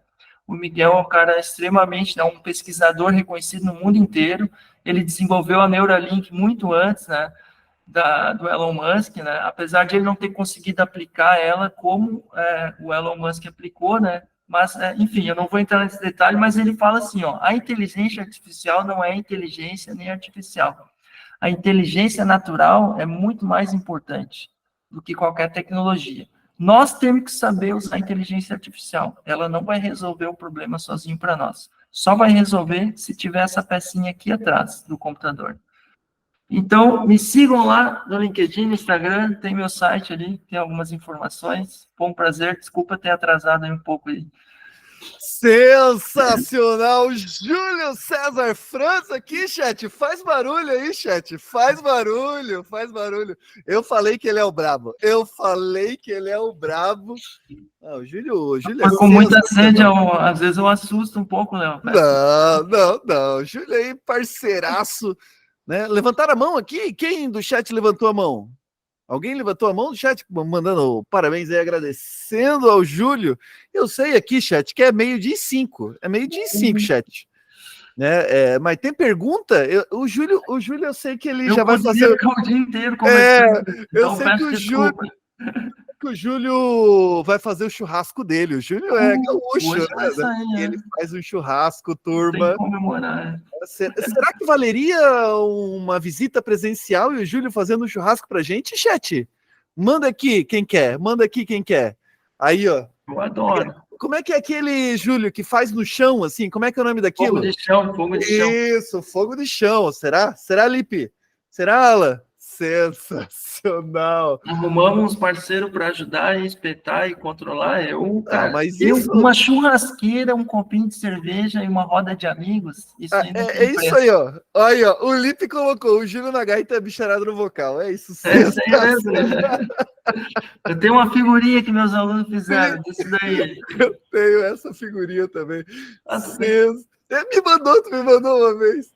O Miguel é um cara extremamente, né, um pesquisador reconhecido no mundo inteiro. Ele desenvolveu a Neuralink muito antes, né, do Elon Musk, né, apesar de ele não ter conseguido aplicar ela como o Elon Musk aplicou, né, mas, enfim, eu não vou entrar nesse detalhe, mas ele fala assim, ó, a inteligência artificial não é inteligência nem artificial. A inteligência natural é muito mais importante do que qualquer tecnologia. Nós temos que saber usar a inteligência artificial. Ela não vai resolver o problema sozinho para nós. Só vai resolver se tiver essa pecinha aqui atrás do computador. Então, me sigam lá no LinkedIn, no Instagram, tem meu site ali, tem algumas informações. Foi um prazer, desculpa ter atrasado aí um pouco aí. Sensacional! Júlio César França aqui, chat. Faz barulho aí, chat. Faz barulho. Eu falei que ele é o brabo. Ah, o Júlio Foi com muita sede, às vezes eu assusto um pouco, Léo. Não. Júlio aí, parceiraço. Né? Levantaram a mão aqui? Quem do chat levantou a mão? Alguém levantou a mão do chat, mandando parabéns aí, agradecendo ao Júlio. Eu sei aqui, chat, que é 12:05. É 12:05, chat. Né? Mas tem pergunta? O Júlio, eu sei que ele já vai fazer o dia inteiro conversando. Eu sei que o Júlio vai fazer o churrasco dele. O Júlio é gaúcho, né? Ele faz um churrasco, turma. Tem que comemorar. Será que valeria uma visita presencial e o Júlio fazendo um churrasco pra gente, chat? Manda aqui quem quer. Aí, ó. Eu adoro. Como é que é aquele, Júlio, que faz no chão, assim? Como é que é o nome daquilo? Fogo de chão. Isso, fogo de chão. Será, Lipe? Será, Alan? Sensacional. Arrumamos uns parceiros para ajudar e espetar e controlar. Uma churrasqueira, um copinho de cerveja e uma roda de amigos. Isso isso aí, ó. Aí, ó. O Lipe colocou o Júlio na gaita bicharado no vocal. É isso. Isso aí mesmo. Eu tenho uma figurinha que meus alunos fizeram disso daí. Eu tenho essa figurinha também. Tu me mandou uma vez.